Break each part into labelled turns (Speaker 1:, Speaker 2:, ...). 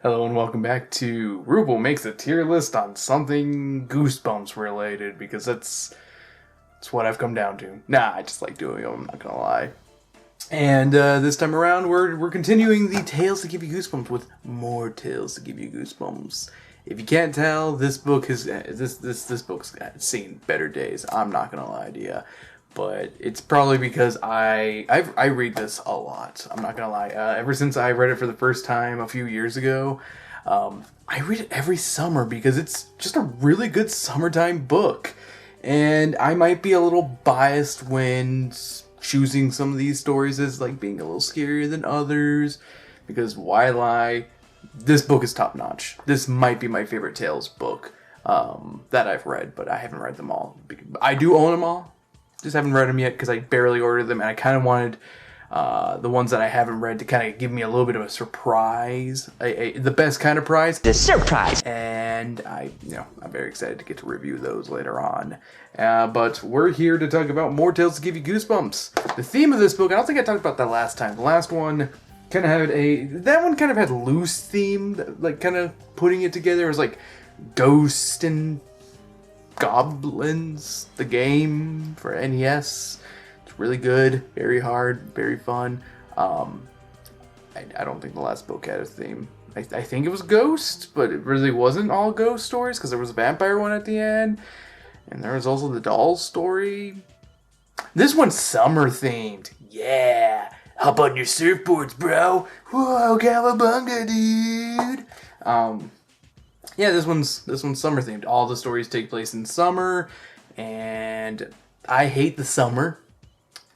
Speaker 1: Hello and welcome back to Ruble Makes a Tier List on something Goosebumps related, because that's what I've come down to. Nah, I just like doing them, I'm not gonna lie. And this time around, we're continuing the Tales to Give You Goosebumps with more Tales to Give You Goosebumps. If you can't tell, this book's seen better days. I'm not gonna lie to you, but it's probably because I read this a lot. I'm not gonna lie. Ever since I read it for the first time a few years ago, I read it every summer because it's just a really good summertime book. And I might be a little biased when choosing some of these stories as like being a little scarier than others, because why lie? This book is top notch. This might be my favorite Tales book that I've read, but I haven't read them all. I do own them all, just haven't read them yet because I barely ordered them, and I kind of wanted the ones that I haven't read to kind of give me a little bit of a surprise, the best kind of prize.
Speaker 2: The surprise!
Speaker 1: And I'm very excited to get to review those later on. But we're here to talk about more Tales to Give You Goosebumps. The theme of this book, I don't think I talked about that last time. The last one kind of had loose theme, like kind of putting it together. It was like Ghost and Goblins, the game for NES. It's really good, very hard, very fun. I don't think the last book had a theme. I think it was Ghost, but it really wasn't all ghost stories because there was a vampire one at the end, and there was also the doll story. This one's summer themed. Yeah, hop on your surfboards, bro. Whoa, cowabunga, dude. Yeah, this one's summer themed. All the stories take place in summer, and I hate the summer,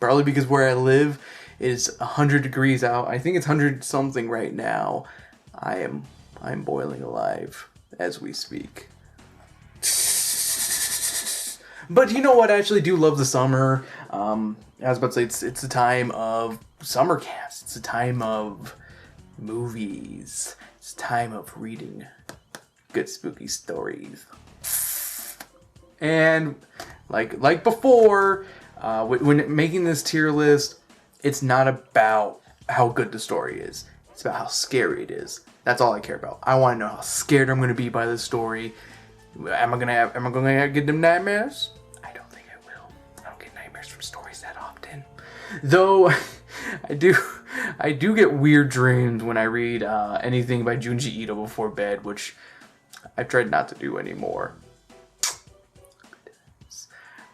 Speaker 1: probably because where I live is 100 degrees out. I think it's 100 something right now. I'm boiling alive as we speak. But you know what? I actually do love the summer. I was about to say it's a time of summer camps. It's a time of movies. It's a time of reading good spooky stories. And like before, when making this tier list, it's not about how good the story is. It's about how scary it is. That's all I care about. I want to know how scared I'm going to be by this story. Am I going to get them nightmares? I don't think I will. I don't get nightmares from stories that often. Though, I do get weird dreams when I read anything by Junji Ito before bed, which I've tried not to do anymore.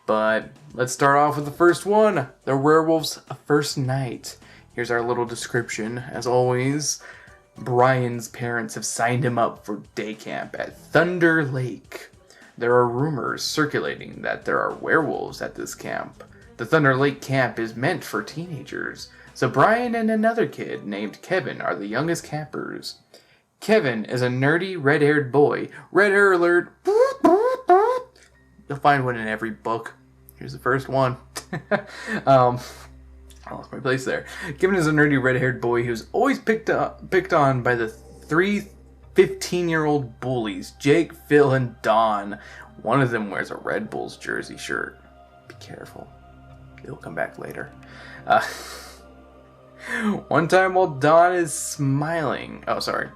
Speaker 1: But let's start off with the first one. The Werewolf's First Night. Here's our little description. As always, Brian's parents have signed him up for day camp at Thunder Lake. There are rumors circulating that there are werewolves at this camp. The Thunder Lake camp is meant for teenagers, so Brian and another kid named Kevin are the youngest campers. Kevin is a nerdy, red-haired boy. Red hair alert! You'll find one in every book. Here's the first one. I lost my place there. Kevin is a nerdy red-haired boy who's always picked on by the three 15-year-old bullies, Jake, Phil, and Don. One of them wears a Red Bulls jersey shirt. Be careful. It'll come back later. One time while Don is smiling... Oh, sorry.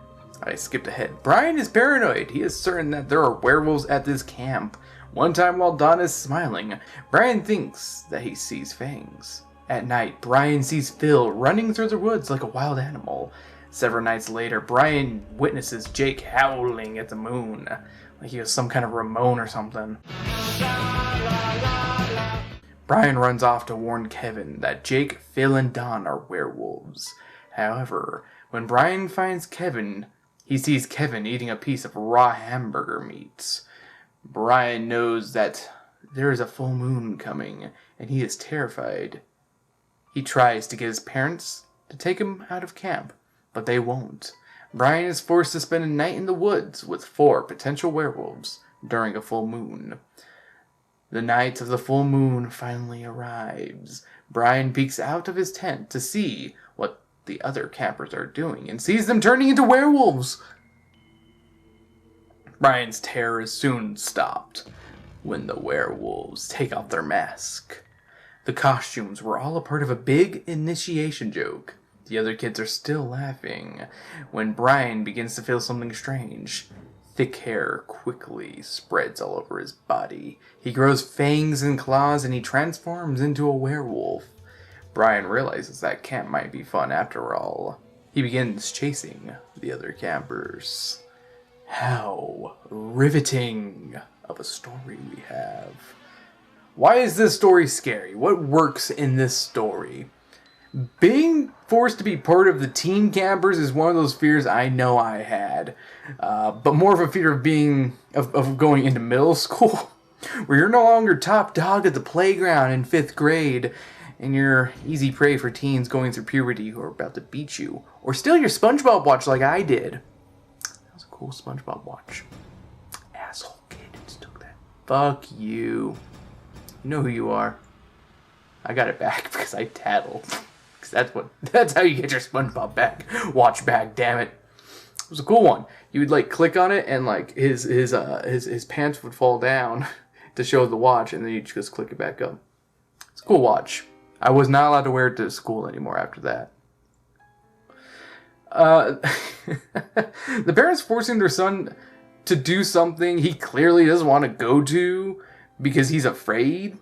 Speaker 1: I skipped ahead. Brian is paranoid. He is certain that there are werewolves at this camp. One time while Don is smiling, Brian thinks that he sees fangs. At night, Brian sees Phil running through the woods like a wild animal. Several nights later, Brian witnesses Jake howling at the moon, like he was some kind of Ramon or something. Brian runs off to warn Kevin that Jake, Phil, and Don are werewolves. However, when Brian finds Kevin, he sees Kevin eating a piece of raw hamburger meat. Brian knows that there is a full moon coming, and he is terrified. He tries to get his parents to take him out of camp, but they won't. Brian is forced to spend a night in the woods with 4 potential werewolves during a full moon. The night of the full moon finally arrives. Brian peeks out of his tent to see what the other campers are doing and sees them turning into werewolves. Brian's terror is soon stopped when the werewolves take off their mask. The costumes were all a part of a big initiation joke. The other kids are still laughing when Brian begins to feel something strange. Thick hair quickly spreads all over his body. He grows fangs and claws and he transforms into a werewolf. Brian realizes that camp might be fun after all. He begins chasing the other campers. How riveting of a story we have. Why is this story scary? What works in this story? Being forced to be part of the teen campers is one of those fears I know I had. But more of a fear of going into middle school, where you're no longer top dog at the playground in 5th grade, and you're easy prey for teens going through puberty who are about to beat you, or steal your SpongeBob watch like I did. That was a cool SpongeBob watch. Asshole kid just took that. Fuck you. You know who you are. I got it back because I tattled. That's how you get your SpongeBob watch back, damn it. It was a cool one. You would like click on it and like his pants would fall down to show the watch, and then you just click it back up. It's a cool watch. I was not allowed to wear it to school anymore after that. The parents forcing their son to do something he clearly doesn't want to go to because he's afraid.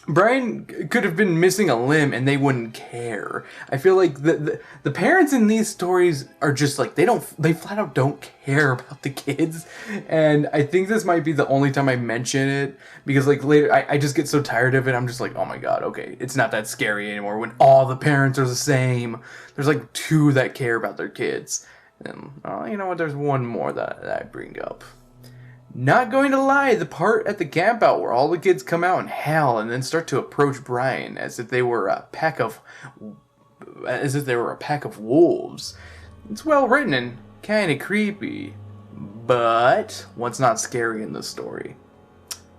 Speaker 1: Brian could have been missing a limb and they wouldn't care. I feel like the parents in these stories are just like, they flat out don't care about the kids. And I think this might be the only time I mention it, because like later I just get so tired of it. I'm just like, oh my god, okay, it's not that scary anymore when all the parents are the same. There's like 2 that care about their kids. And you know what, there's one more that I bring up. Not going to lie, the part at the campout where all the kids come out in hell and then start to approach Brian as if they were a pack of wolves. It's well written and kind of creepy, but what's not scary in this story?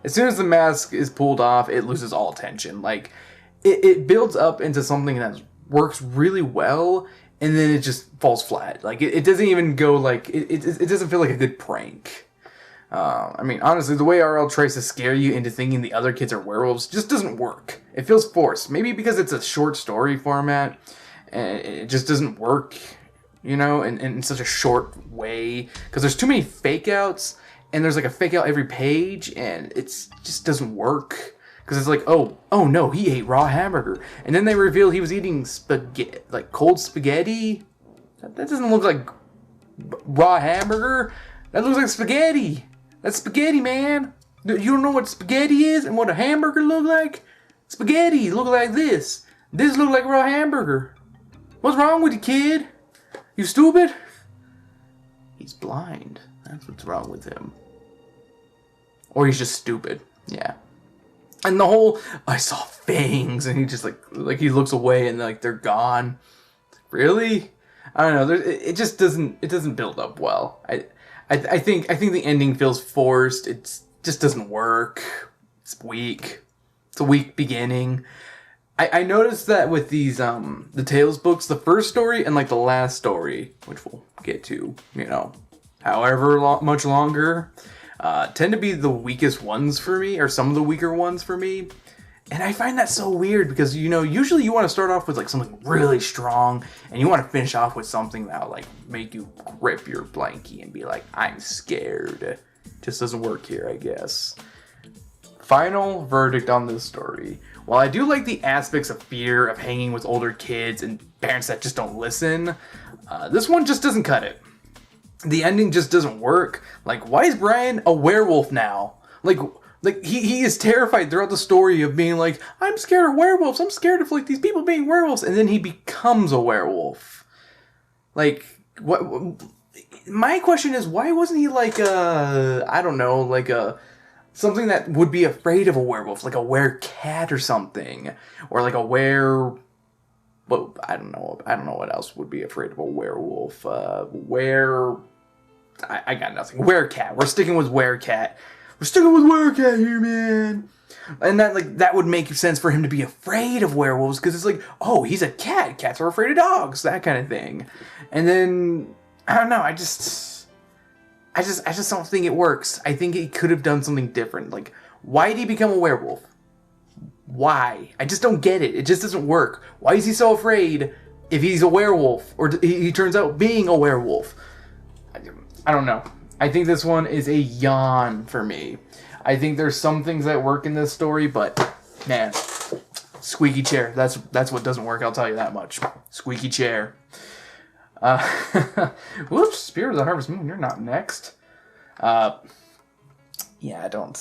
Speaker 1: As soon as the mask is pulled off, it loses all tension. Like it builds up into something that works really well, and then it just falls flat. Like it doesn't even go like it doesn't feel like a good prank. I mean, honestly, the way R.L. tries to scare you into thinking the other kids are werewolves just doesn't work. It feels forced. Maybe because it's a short story format, and it just doesn't work, you know, in such a short way. Because there's too many fake outs, and there's like a fake out every page, and it just doesn't work. Because it's like, oh no, he ate raw hamburger. And then they reveal he was eating spaghetti, like cold spaghetti. That doesn't look like raw hamburger. That looks like spaghetti. That's spaghetti, man. You don't know what spaghetti is and what a hamburger look like? Spaghetti look like this. This look like raw hamburger. What's wrong with you, kid? You stupid? He's blind. That's what's wrong with him. Or he's just stupid. Yeah. And the whole, I saw fangs, and he just like he looks away and like they're gone. Really? I don't know. It just doesn't build up well. I think the ending feels forced. It just doesn't work. It's weak. It's a weak beginning. I noticed that with these the Tales books, the first story and like the last story, which we'll get to, you know, however much longer, tend to be the weakest ones for me, or some of the weaker ones for me. And I find that so weird because, you know, usually you want to start off with like something really strong and you want to finish off with something that'll like make you grip your blankie and be like, I'm scared. Just doesn't work here, I guess. Final verdict on this story. While I do like the aspects of fear of hanging with older kids and parents that just don't listen, this one just doesn't cut it. The ending just doesn't work. Like, why is Brian a werewolf now? Like he is terrified throughout the story of being like, I'm scared of werewolves. I'm scared of like these people being werewolves, and then he becomes a werewolf. Like, what? My question is, why wasn't he like I don't know, like something that would be afraid of a werewolf, like a werecat or something, or like a were. Well, I don't know what else would be afraid of a werewolf. I got nothing. Werecat. We're sticking with werecat. We're sticking with werecat here, man. And that would make sense for him to be afraid of werewolves, because it's like, oh, he's a cat. Cats are afraid of dogs. That kind of thing. And then I don't know. I just don't think it works. I think he could have done something different. Like, why did he become a werewolf? Why? I just don't get it. It just doesn't work. Why is he so afraid? if he's a werewolf, or he turns out being a werewolf. I don't know. I think this one is a yawn for me. I think there's some things that work in this story, but man, squeaky chair. That's what doesn't work, I'll tell you that much. Squeaky chair. Whoops, Spirit of the Harvest Moon, you're not next. Yeah, I don't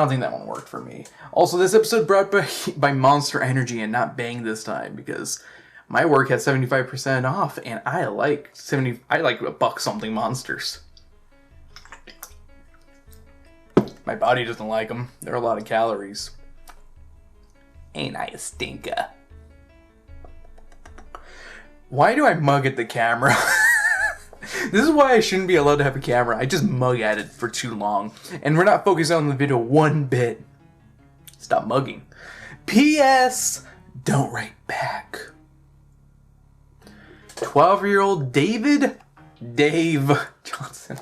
Speaker 1: think that one worked for me. Also, this episode brought by Monster Energy and not Bang this time, because my work had 75% off, and I like a buck something monsters. My body doesn't like them. They're a lot of calories. Ain't I a stinker? Why do I mug at the camera? This is why I shouldn't be allowed to have a camera. I just mug at it for too long. And we're not focused on the video one bit. Stop mugging. P.S. Don't write back. 12-year-old Dave Johnson.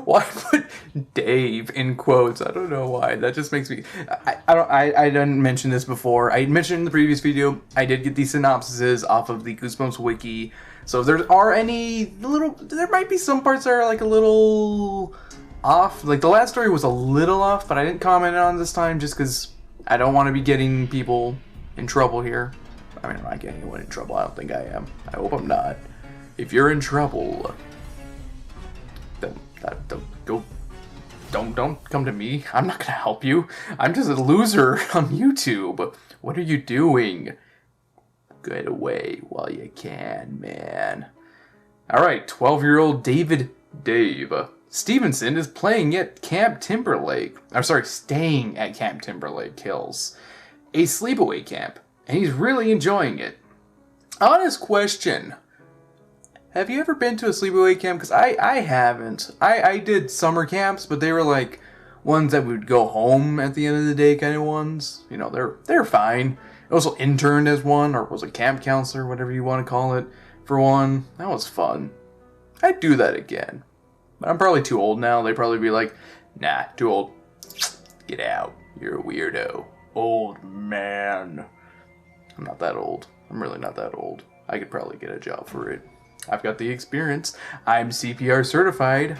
Speaker 1: Why put Dave in quotes? I don't know why. That just makes me... I didn't mention this before. I mentioned in the previous video, I did get these synopsises off of the Goosebumps wiki. So if there are any there might be some parts that are like a little off. Like the last story was a little off, but I didn't comment on this time just because I don't want to be getting people in trouble here. I mean, I'm not getting anyone in trouble. I don't think I am. I hope I'm not. If you're in trouble, don't come to me. I'm not gonna help you. I'm just a loser on YouTube. What are you doing? Get away while you can, man. Alright, 12-year-old Dave Stevenson is staying at Camp Timberlake Hills, a sleepaway camp, and he's really enjoying it. Honest question. Have you ever been to a sleepaway camp? Because I haven't. I did summer camps, but they were like ones that would go home at the end of the day kind of ones. You know, they're fine. I also interned as one, or was a camp counselor, whatever you want to call it, for one. That was fun. I'd do that again. But I'm probably too old now. They'd probably be like, nah, too old. Get out. You're a weirdo. Old man. I'm not that old. I'm really not that old. I could probably get a job for it. I've got the experience. I'm CPR certified.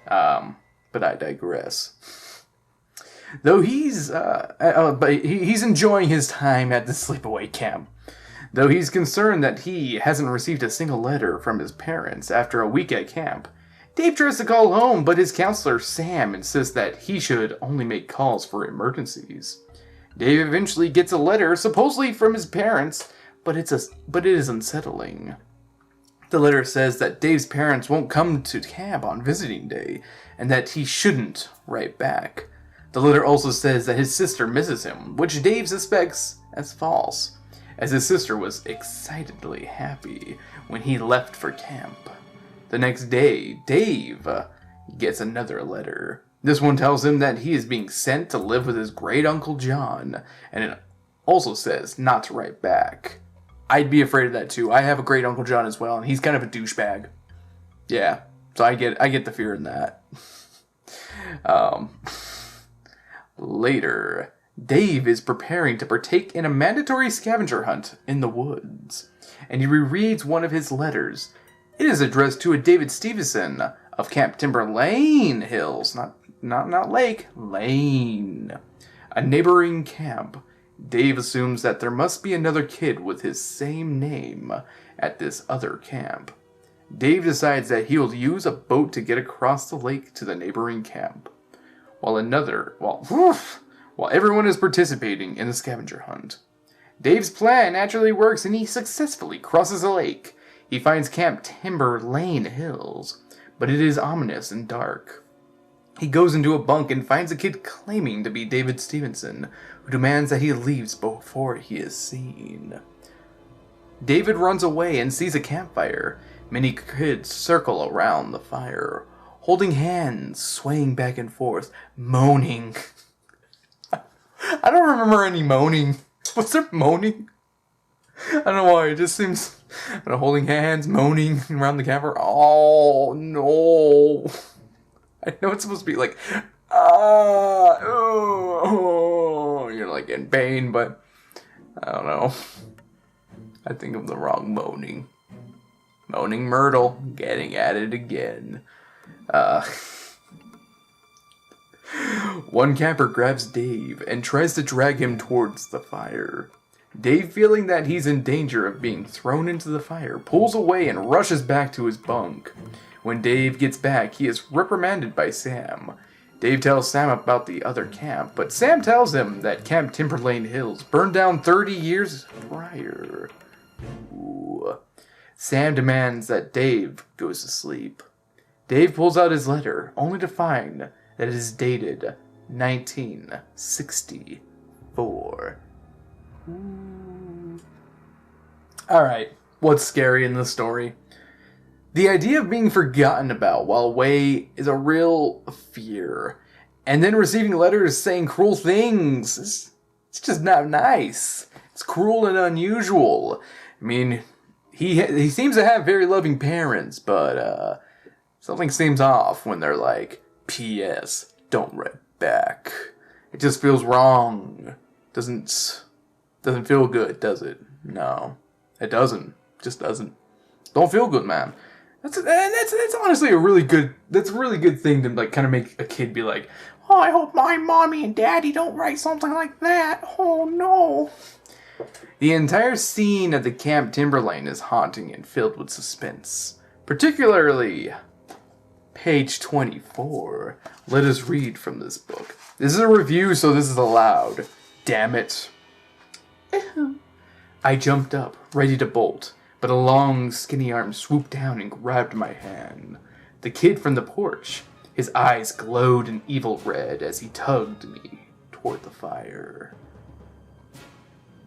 Speaker 1: But I digress. Though he's enjoying his time at the sleepaway camp. Though he's concerned that he hasn't received a single letter from his parents after a week at camp. Dave tries to call home, but his counselor Sam insists that he should only make calls for emergencies. Dave eventually gets a letter, supposedly from his parents, but it is unsettling. The letter says that Dave's parents won't come to camp on visiting day, and that he shouldn't write back. The letter also says that his sister misses him, which Dave suspects as false, as his sister was excitedly happy when he left for camp. The next day, Dave gets another letter. This one tells him that he is being sent to live with his great uncle John, and it also says not to write back. I'd be afraid of that too. I have a great uncle John as well, and he's kind of a douchebag. Yeah, so I get the fear in that. Later, Dave is preparing to partake in a mandatory scavenger hunt in the woods, and he rereads one of his letters. It is addressed to a David Stevenson of Camp Timber Lane Hills, not Lake, Lane, a neighboring camp. Dave assumes that there must be another kid with his same name at this other camp. Dave decides that he'll use a boat to get across the lake to the neighboring camp. While everyone is participating in the scavenger hunt. Dave's plan naturally works and he successfully crosses the lake. He finds Camp Timber Lane Hills, but it is ominous and dark. He goes into a bunk and finds a kid claiming to be David Stevenson, who demands that he leaves before he is seen. David runs away and sees a campfire. Many kids circle around the fire, holding hands, swaying back and forth, moaning. I don't remember any moaning. Was there moaning? I don't know why. It just seems... holding hands, moaning around the campfire. Oh, no. I know it's supposed to be like... you're like in pain, but... I don't know. I think of the wrong Moaning. Moaning Myrtle, getting at it again. One camper grabs Dave and tries to drag him towards the fire. Dave, feeling that he's in danger of being thrown into the fire, pulls away and rushes back to his bunk. When Dave gets back, he is reprimanded by Sam. Dave tells Sam about the other camp, but Sam tells him that Camp Timberlane Hills burned down 30 years prior. Ooh. Sam demands that Dave goes to sleep. Dave pulls out his letter, only to find that it is dated 1964. Alright, what's scary in this story? The idea of being forgotten about while away is a real fear. And then receiving letters saying cruel things, it's just not nice. It's cruel and unusual. I mean, he seems to have very loving parents, but something seems off when they're like, P.S. Don't write back. It just feels wrong. Doesn't feel good, does it? No, it doesn't. Just doesn't. Don't feel good, man. That's honestly a really good thing to like kind of make a kid be like, oh, I hope my mommy and daddy don't write something like that. Oh no. The entire scene at the Camp Timberlane is haunting and filled with suspense. Particularly page 24. Let us read from this book. This is a review, so this is allowed. Damn it. I jumped up, ready to bolt, but a long, skinny arm swooped down and grabbed my hand. The kid from the porch, his eyes glowed an evil red as he tugged me toward the fire.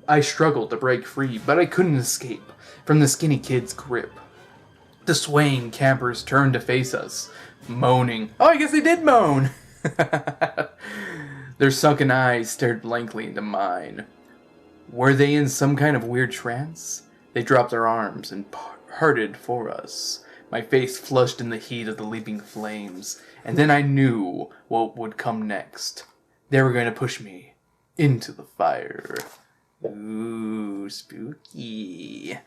Speaker 1: I struggled to break free, but I couldn't escape from the skinny kid's grip. The swaying campers turned to face us, moaning. Oh, I guess they did moan! Their sunken eyes stared blankly into mine. Were they in some kind of weird trance? They dropped their arms and parted for us. My face flushed in the heat of the leaping flames, and then I knew what would come next. They were going to push me into the fire. Ooh, spooky.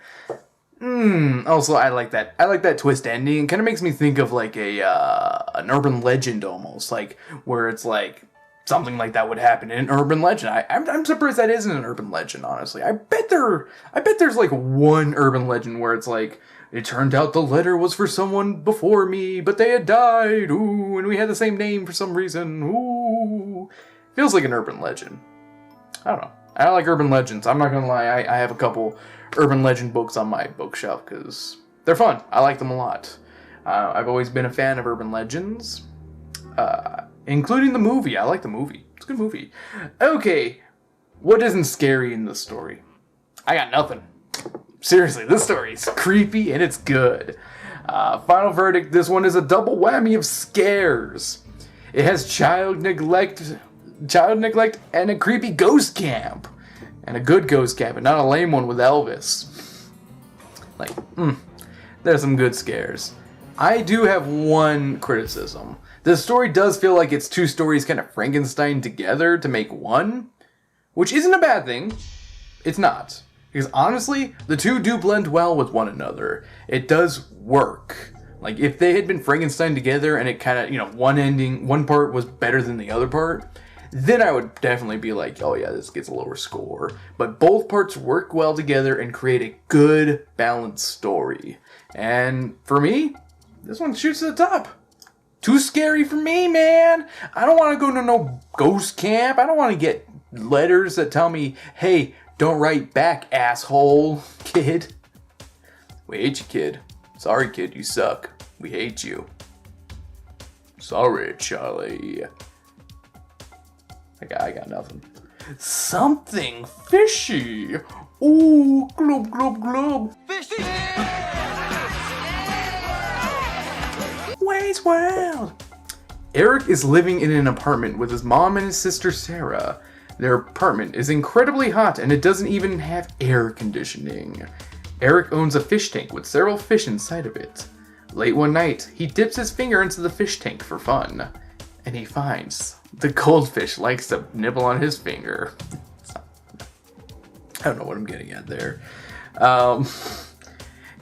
Speaker 1: Also, I like that. I like that twist ending. It kind of makes me think of like an urban legend almost, like where it's like something like that would happen in an urban legend. I'm surprised that isn't an urban legend, honestly. I bet there's like one urban legend where it's like, it turned out the letter was for someone before me, but they had died, ooh, and we had the same name for some reason, ooh. Feels like an urban legend. I don't know. I like urban legends. I'm not gonna lie, I have a couple urban legend books on my bookshelf, because they're fun. I like them a lot. I've always been a fan of urban legends. Including the movie. I like the movie. It's a good movie. Okay, what isn't scary in this story? I got nothing. Seriously, this story is creepy and it's good. Final verdict, this one is a double whammy of scares. It has child neglect, and a creepy ghost camp. And a good ghost camp, and not a lame one with Elvis. Like, there's some good scares. I do have one criticism. This story does feel like it's two stories kind of Frankenstein together to make one, which isn't a bad thing. It's not. Because honestly, the two do blend well with one another. It does work. Like, if they had been Frankenstein together and it kind of, one part was better than the other part, then I would definitely be like, oh yeah, this gets a lower score. But both parts work well together and create a good, balanced story. And for me, this one shoots to the top. Too scary for me, man. I don't want to go to no ghost camp. I don't want to get letters that tell me, hey, don't write back, asshole, kid. We hate you, kid. Sorry, kid, you suck. We hate you. Sorry, Charlie. I got nothing. Something fishy. Ooh, glub, glub, glub. Fishy! Wayne's World. Eric is living in an apartment with his mom and his sister Sarah. Their apartment is incredibly hot and it doesn't even have air conditioning. Eric owns a fish tank with several fish inside of it. Late one night, he dips his finger into the fish tank for fun, and he finds the goldfish likes to nibble on his finger. I don't know what I'm getting at there. Um,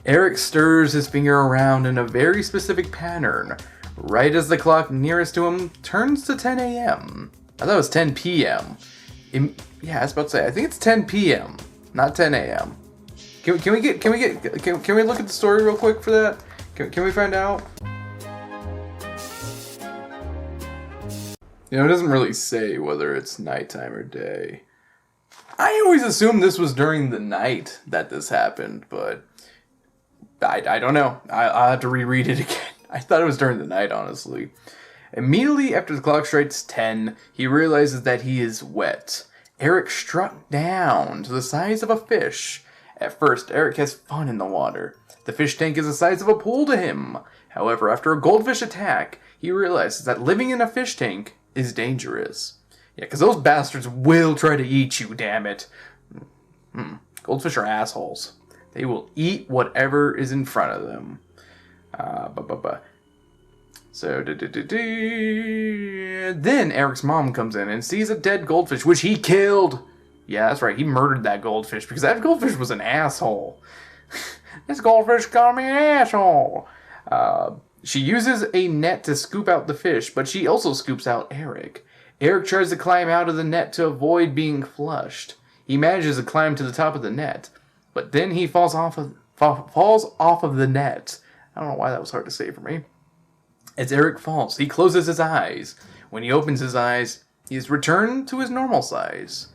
Speaker 1: Eric stirs his finger around in a very specific pattern, right as the clock nearest to him turns to 10 a.m. I thought it was 10 p.m. Yeah, I was about to say, I think it's 10 p.m., not 10 a.m. Can we look at the story real quick for that? Can we find out? You know, it doesn't really say whether it's nighttime or day. I always assumed this was during the night that this happened, but I don't know. I'll have to reread it again. I thought it was during the night, honestly. Immediately after the clock strikes 10, he realizes that he is wet. Eric struck down to the size of a fish. At first, Eric has fun in the water. The fish tank is the size of a pool to him. However, after a goldfish attack, he realizes that living in a fish tank is dangerous. Yeah, because those bastards will try to eat you, damn it. Goldfish are assholes. They will eat whatever is in front of them. So, then Eric's mom comes in and sees a dead goldfish, which he killed. Yeah, that's right, he murdered that goldfish because that goldfish was an asshole. This goldfish called me an asshole. She uses a net to scoop out the fish, but she also scoops out Eric. Eric tries to climb out of the net to avoid being flushed. He manages to climb to the top of the net, but then he falls off of the net. I don't know why that was hard to say for me. As Eric falls, he closes his eyes. When he opens his eyes, he is returned to his normal size.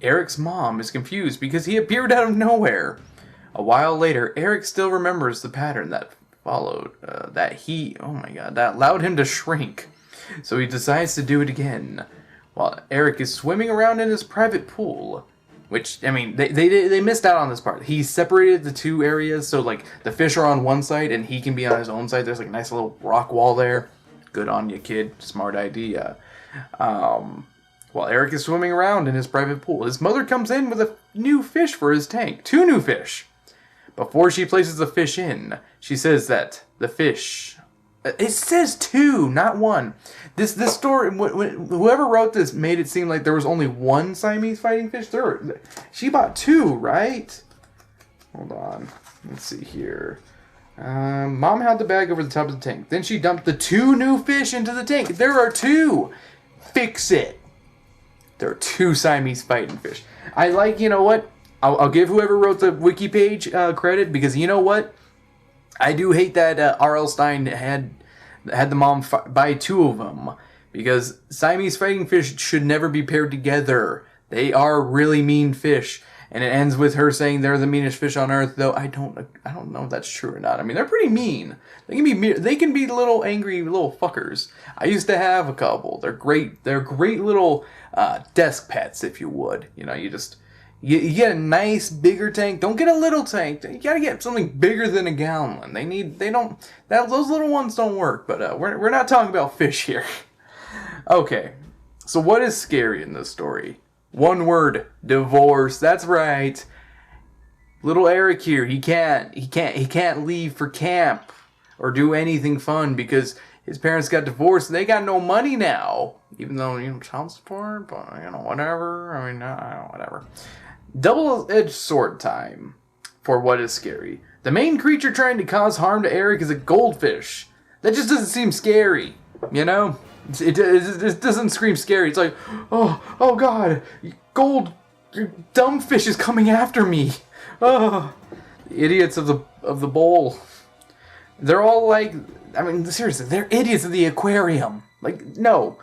Speaker 1: Eric's mom is confused because he appeared out of nowhere. A while later, Eric still remembers the pattern that followed, that allowed him to shrink. So he decides to do it again, while Eric is swimming around in his private pool. Which, I mean, they missed out on this part. He separated the two areas, so, like, the fish are on one side and he can be on his own side. There's, like, a nice little rock wall there. Good on you, kid. Smart idea. While Eric is swimming around in his private pool, his mother comes in with a new fish for his tank. 2 new fish. Before she places the fish in, she says that the fish... It says 2, not 1. This story, whoever wrote this made it seem like there was only 1 Siamese fighting fish. She bought 2, right? Hold on. Let's see here. Mom held the bag over the top of the tank. Then she dumped the 2 new fish into the tank. There are 2. Fix it. There are 2 Siamese fighting fish. I like, you know what? I'll give whoever wrote the wiki page credit, because you know what? I do hate that R.L. Stein had the mom buy 2 of them, because Siamese fighting fish should never be paired together. They are really mean fish, and it ends with her saying they're the meanest fish on earth. Though I don't know if that's true or not. I mean, they're pretty mean. They can be little angry little fuckers. I used to have a couple. They're great. They're great little desk pets, if you would. You know, you get a nice bigger tank. Don't get a little tank. You gotta get something bigger than a gallon. Those little ones don't work. But we're not talking about fish here. Okay, so what is scary in this story? 1 word: divorce. That's right. Little Eric here. He can't leave for camp or do anything fun because his parents got divorced and they got no money now. Even though, child support, but, whatever. I mean, whatever. Double-edged sword time for what is scary. The main creature trying to cause harm to Eric is a goldfish. That just doesn't seem scary, you know? It doesn't scream scary. It's like, oh God, dumb fish is coming after me. Oh, the idiots of the bowl. They're all like, I mean, seriously, they're idiots of the aquarium. Like, no.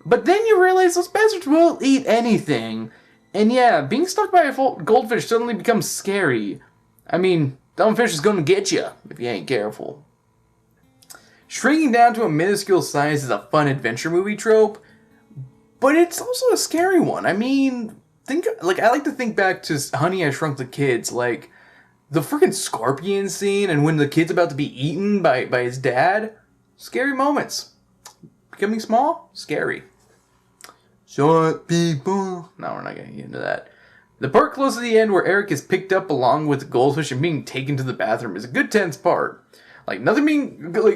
Speaker 1: But then you realize those bastards will eat anything. And yeah, being stuck by a goldfish suddenly becomes scary. I mean, dumb fish is going to get you if you ain't careful. Shrinking down to a minuscule size is a fun adventure movie trope, but it's also a scary one. I mean, I like to think back to Honey, I Shrunk the Kids, like the freaking scorpion scene and when the kid's about to be eaten by his dad. Scary moments. Becoming small? Scary. Short people. No, we're not going to get into that. The part close to the end where Eric is picked up along with the goldfish and being taken to the bathroom is a good tense part. Like,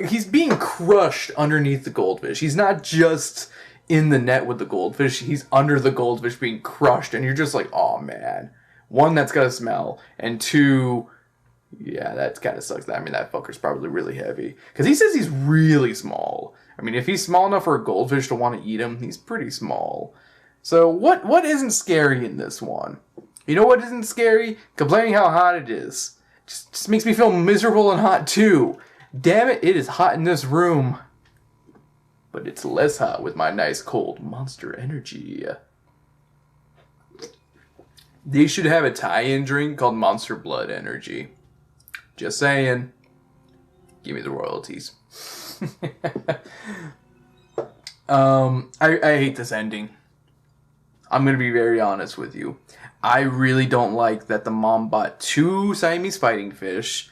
Speaker 1: he's being crushed underneath the goldfish. He's not just in the net with the goldfish. He's under the goldfish being crushed. And you're just like, oh man, One, that's gotta smell, and two, yeah, that kind of sucks. I mean, that fucker's probably really heavy. Because he says he's really small. I mean, if he's small enough for a goldfish to want to eat him, he's pretty small. So what isn't scary in this one? You know what isn't scary? Complaining how hot it is. Just makes me feel miserable and hot too. Damn it, it is hot in this room. But it's less hot with my nice cold Monster Energy. They should have a tie-in drink called Monster Blood Energy. Just saying. Give me the royalties. I hate this ending. I'm going to be very honest with you. I really don't like that the mom bought 2 Siamese fighting fish.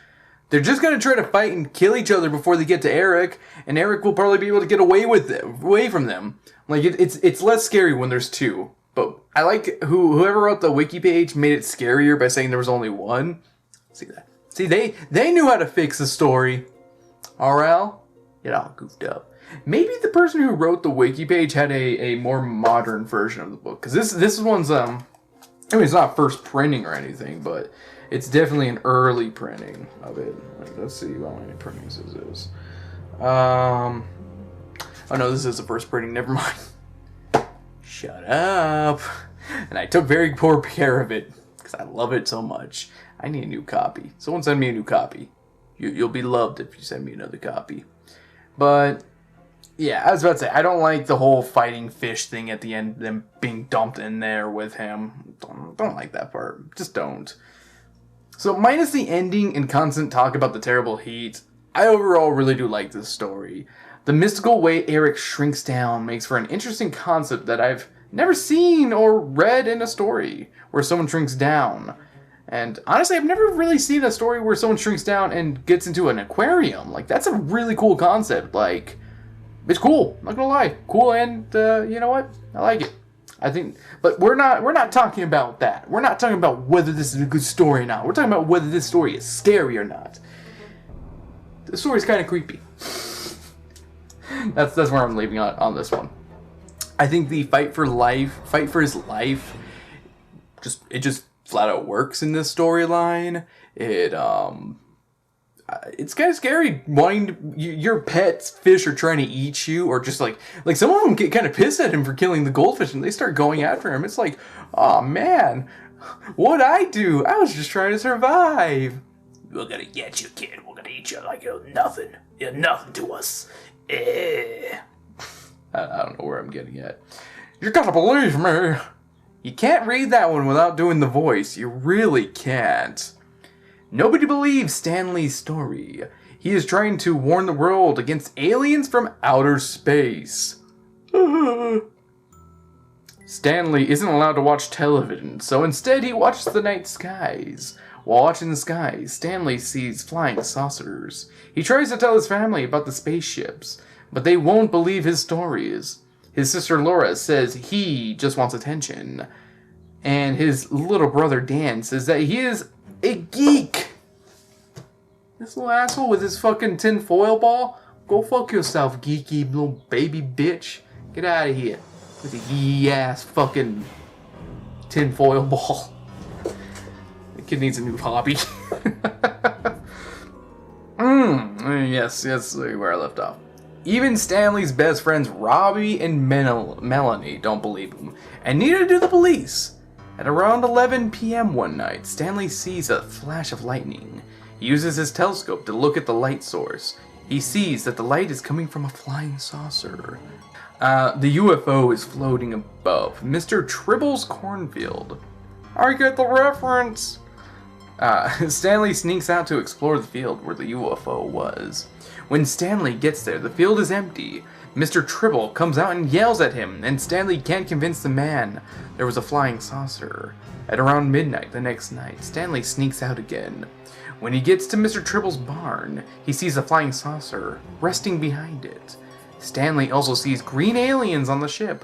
Speaker 1: They're just going to try to fight and kill each other before they get to Eric, and Eric will probably be able to get away from them. Like, it's less scary when there's 2. But I like whoever wrote the wiki page made it scarier by saying there was only 1. See that? See, they knew how to fix the story. RL, get all goofed up. Maybe the person who wrote the wiki page had a more modern version of the book. Because this one's, I mean, it's not first printing or anything, but it's definitely an early printing of it. Let's see how many printings this is. Oh no, this is the first printing, never mind. Shut up. And I took very poor care of it, because I love it so much. I need a new copy. Someone send me a new copy. You'll be loved if you send me another copy. But yeah, I was about to say, I don't like the whole fighting fish thing at the end, them being dumped in there with him. Don't like that part. Just don't. So minus the ending and constant talk about the terrible heat, I overall really do like this story. The mystical way Eric shrinks down makes for an interesting concept that I've never seen or read in a story, where someone shrinks down. And honestly, I've never really seen a story where someone shrinks down and gets into an aquarium. Like, that's a really cool concept. Like, it's cool. I'm not gonna lie. Cool, and you know what? I like it. I think, but we're not talking about that. We're not talking about whether this is a good story or not. We're talking about whether this story is scary or not. The story's kind of creepy. That's where I'm leaving on this one. I think the fight for his life, just flat out works in this storyline. It's kind of scary wanting your pet's fish are trying to eat you, or just like some of them get kind of pissed at him for killing the goldfish and they start going after him. It's like, oh man, what'd I do? I was just trying to survive. We're gonna get you, kid. We're gonna eat you like you're nothing. You're nothing to us. I don't know where I'm getting at. You gotta believe me. You can't read that one without doing the voice. You really can't. Nobody believes Stanley's story. He is trying to warn the world against aliens from outer space. Stanley isn't allowed to watch television, so instead he watches the night skies. While watching the skies, Stanley sees flying saucers. He tries to tell his family about the spaceships, but they won't believe his stories. His sister Laura says he just wants attention. And his little brother Dan says that he is a geek. This little asshole with his fucking tin foil ball. Go fuck yourself, geeky little baby bitch. Get out of here with your geeky ass fucking tin foil ball. The kid needs a new hobby. Yes, where I left off. Even Stanley's best friends Robbie and Melanie don't believe him, and neither do the police. At around 11 p.m. one night, Stanley sees a flash of lightning. He uses his telescope to look at the light source. He sees that the light is coming from a flying saucer. The UFO is floating above Mr. Tribble's cornfield. I get the reference! Stanley sneaks out to explore the field where the UFO was. When Stanley gets there, the field is empty. Mr. Tribble comes out and yells at him, and Stanley can't convince the man there was a flying saucer. At around midnight the next night, Stanley sneaks out again. When he gets to Mr. Tribble's barn, he sees a flying saucer resting behind it. Stanley also sees green aliens on the ship.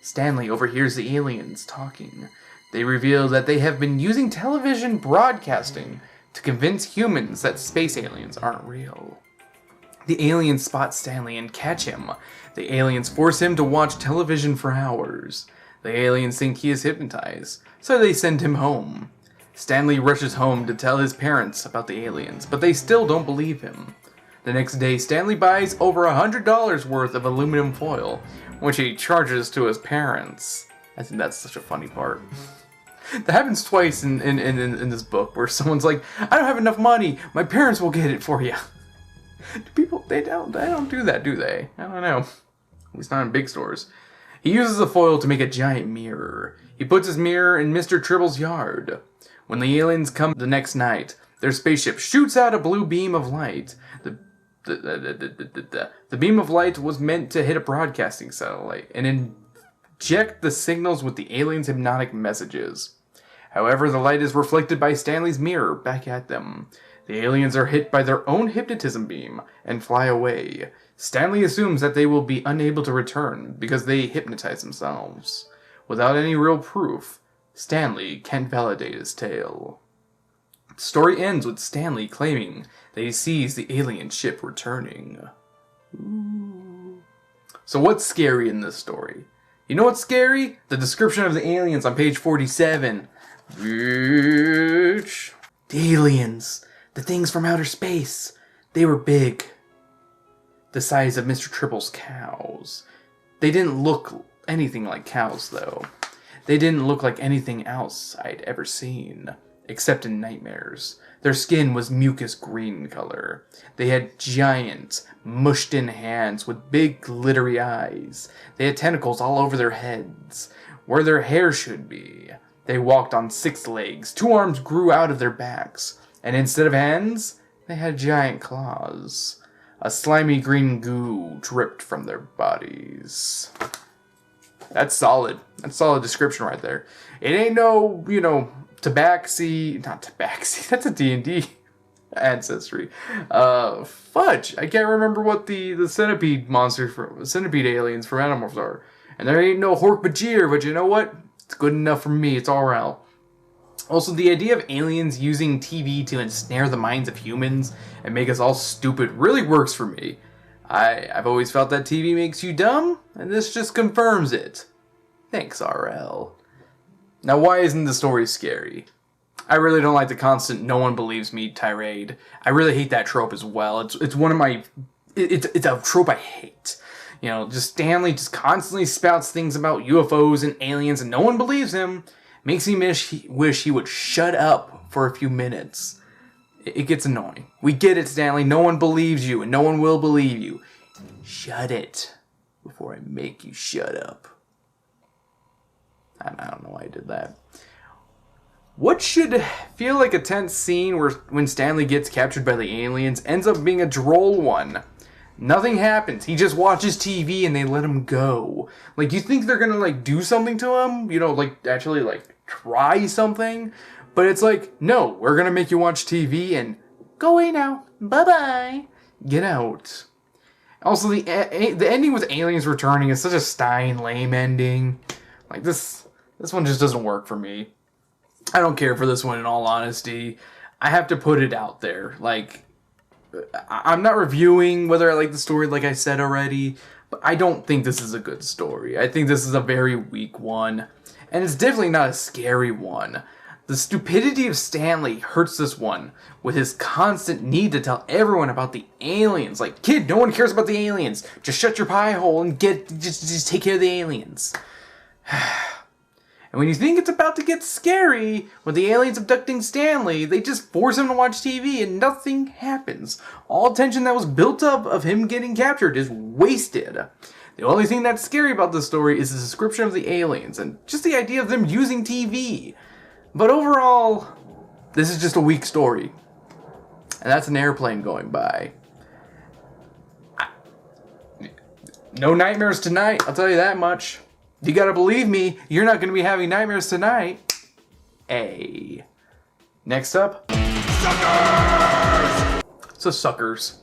Speaker 1: Stanley overhears the aliens talking. They reveal that they have been using television broadcasting to convince humans that space aliens aren't real. The aliens spot Stanley and catch him. The aliens force him to watch television for hours. The aliens think he is hypnotized, so they send him home. Stanley rushes home to tell his parents about the aliens, but they still don't believe him. The next day, Stanley buys over $100 worth of aluminum foil, which he charges to his parents. I think that's such a funny part. That happens twice in this book, where someone's like, I don't have enough money, my parents will get it for you. People, they don't do that, do they? I don't know. At least not in big stores. He uses the foil to make a giant mirror. He puts his mirror in Mr. Tribble's yard. When the aliens come the next night, their spaceship shoots out a blue beam of light. The beam of light was meant to hit a broadcasting satellite and inject the signals with the aliens' hypnotic messages. However, the light is reflected by Stanley's mirror back at them. The aliens are hit by their own hypnotism beam and fly away. Stanley assumes that they will be unable to return because they hypnotize themselves. Without any real proof, Stanley can't validate his tale. The story ends with Stanley claiming that he sees the alien ship returning. Ooh. So what's scary in this story? You know what's scary? The description of the aliens on page 47. Bitch. The aliens. The things from outer space. They were big. The size of Mr. Tribble's cows. They didn't look anything like cows, though. They didn't look like anything else I'd ever seen, except in nightmares. Their skin was mucus green color. They had giant, mushed-in hands with big, glittery eyes. They had tentacles all over their heads, where their hair should be. They walked on 6 legs. 2 arms grew out of their backs, and instead of hands, they had giant claws. A slimy green goo dripped from their bodies. That's solid. That's solid description right there. It ain't no, tabaxi. Not tabaxi. That's a D&D ancestry. Fudge. I can't remember what the centipede centipede aliens from Animorphs are. And there ain't no Hork-Bajir, but you know what? It's good enough for me. It's alright. Also, the idea of aliens using TV to ensnare the minds of humans and make us all stupid really works for me. I've always felt that TV makes you dumb, and this just confirms it. Thanks, RL. Now, why isn't the story scary? I really don't like the constant "no one believes me" tirade. I really hate that trope as well. It's one of my... It's a trope I hate. Just Stanley just constantly spouts things about UFOs and aliens, and no one believes him. Makes me wish he would shut up for a few minutes. It gets annoying. We get it, Stanley. No one believes you, and no one will believe you. Shut it before I make you shut up. I don't know why I did that. What should feel like a tense scene when Stanley gets captured by the aliens ends up being a droll one. Nothing happens. He just watches TV and they let him go. You think they're gonna, do something to him? Actually, try something? But it's no, we're gonna make you watch TV and go away now. Bye-bye. Get out. Also, the ending with aliens returning is such a Stein lame ending. This one just doesn't work for me. I don't care for this one, in all honesty. I have to put it out there. I'm not reviewing whether I like the story like I said already, but I don't think this is a good story. I think this is a very weak one, and it's definitely not a scary one. The stupidity of Stanley hurts this one, with his constant need to tell everyone about the aliens. Kid, no one cares about the aliens. Just shut your pie hole and just take care of the aliens. And when you think it's about to get scary, with the aliens abducting Stanley, they just force him to watch TV and nothing happens. All tension that was built up of him getting captured is wasted. The only thing that's scary about this story is the description of the aliens, and just the idea of them using TV. But overall, this is just a weak story. And that's an airplane going by. No nightmares tonight, I'll tell you that much. You gotta believe me, you're not gonna be having nightmares tonight. Next up, Suckers! So Suckers.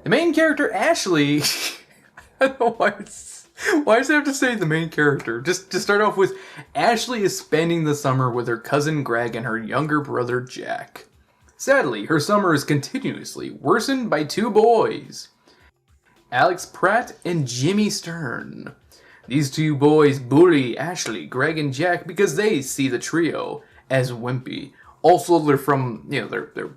Speaker 1: The main character, Ashley... I don't know why does it have to say the main character? Just to start off with, Ashley is spending the summer with her cousin Greg and her younger brother Jack. Sadly, her summer is continuously worsened by 2 boys. Alex Pratt and Jimmy Stern. These 2 boys bully Ashley, Greg, and Jack because they see the trio as wimpy, Also, they're from, they're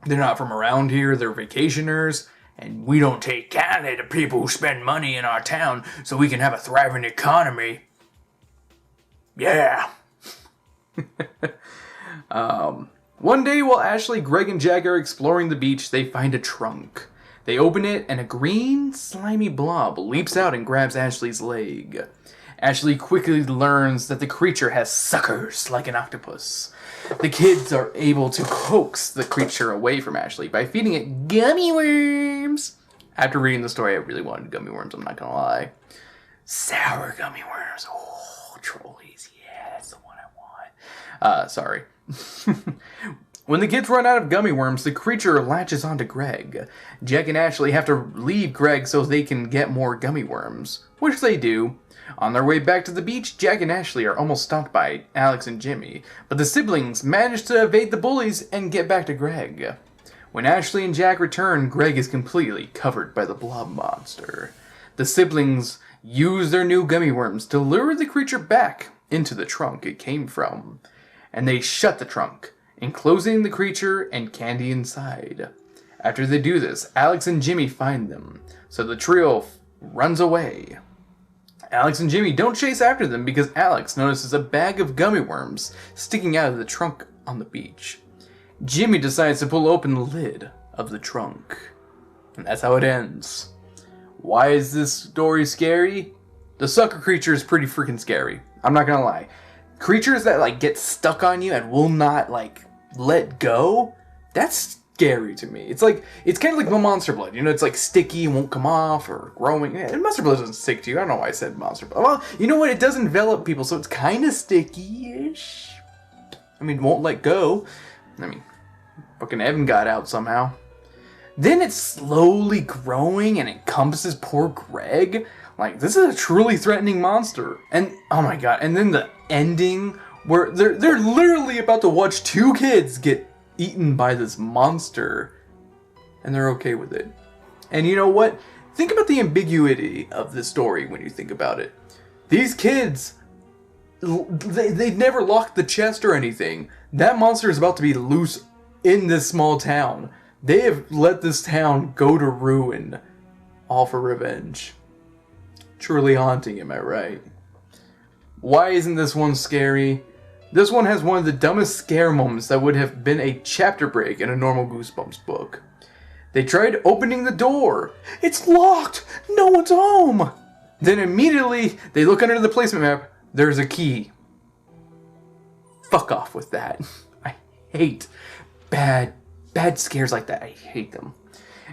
Speaker 1: not from around here. They're vacationers, and we don't take kindly to people who spend money in our town so we can have a thriving economy. Yeah. One day, while Ashley, Greg, and Jack are exploring the beach, they find a trunk. They open it, and a green, slimy blob leaps out and grabs Ashley's leg. Ashley quickly learns that the creature has suckers like an octopus. The kids are able to coax the creature away from Ashley by feeding it gummy worms. After reading the story, I really wanted gummy worms, I'm not gonna lie. Sour gummy worms. Oh, trolleys. Yeah, that's the one I want. Sorry. When the kids run out of gummy worms, the creature latches onto Greg. Jack and Ashley have to leave Greg so they can get more gummy worms, which they do. On their way back to the beach, Jack and Ashley are almost stopped by Alex and Jimmy, but the siblings manage to evade the bullies and get back to Greg. When Ashley and Jack return, Greg is completely covered by the blob monster. The siblings use their new gummy worms to lure the creature back into the trunk it came from, and they shut the trunk, enclosing the creature and candy inside. After they do this, Alex and Jimmy find them, so the trio runs away. Alex and Jimmy don't chase after them because Alex notices a bag of gummy worms sticking out of the trunk on the beach. Jimmy decides to pull open the lid of the trunk. And that's how it ends. Why is this story scary? The sucker creature is pretty freaking scary. I'm not gonna lie. Creatures that get stuck on you and will not let go, that's scary to me. It's kind of like monster blood. It's sticky and won't come off or growing. Yeah, monster blood doesn't stick to you. I don't know why I said monster blood. Well, you know what? It does envelop people, so it's kind of sticky-ish. Won't let go. Fucking Evan got out somehow. Then it's slowly growing and encompasses poor Greg. This is a truly threatening monster. And, oh my god, and then the ending where they're literally about to watch two kids get eaten by this monster, and they're okay with it. And you know what? Think about the ambiguity of this story when you think about it. These kids, they never locked the chest or anything. That monster is about to be loose in this small town. They have let this town go to ruin, all for revenge. Truly haunting, am I right? Why isn't this one scary? This one has one of the dumbest scare moments that would have been a chapter break in a normal Goosebumps book. They tried opening the door. It's locked! No one's home! Then immediately, they look under the placement map. There's a key. Fuck off with that. I hate bad scares like that. I hate them.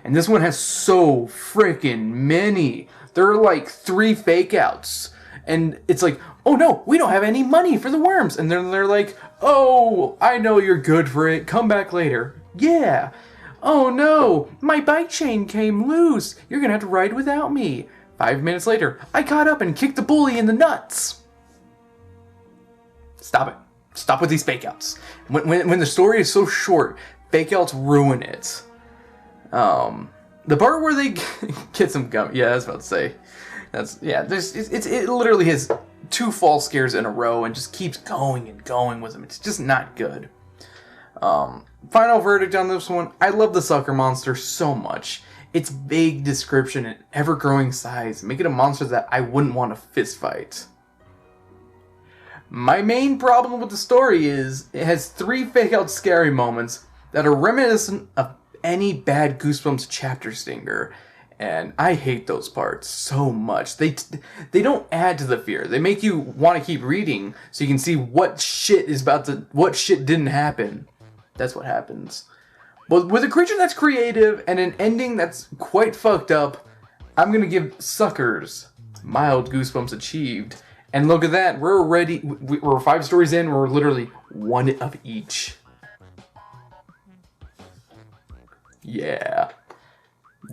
Speaker 1: And this one has so freaking many. There are 3 fake outs. And it's oh no, we don't have any money for the worms. And then they're oh, I know you're good for it. Come back later. Yeah. Oh no, my bike chain came loose. You're gonna have to ride without me. 5 minutes later, I caught up and kicked the bully in the nuts. Stop it. Stop with these fake outs. When the story is so short, fake outs ruin it. The part where they get some gum. Yeah, I was about to say. It literally has 2 false scares in a row and just keeps going and going with them. It's just not good. Final verdict on this one. I love the sucker monster so much. Its vague description and ever-growing size make it a monster that I wouldn't want to fist fight. My main problem with the story is it has 3 fake-out scary moments that are reminiscent of any bad Goosebumps chapter stinger. And I hate those parts so much. They don't add to the fear. They make you want to keep reading so you can see what shit didn't happen. That's what happens. But with a creature that's creative and an ending that's quite fucked up, I'm gonna give Suckers mild Goosebumps achieved. And look at that, we're 5 stories in, we're literally 1 of each. Yeah.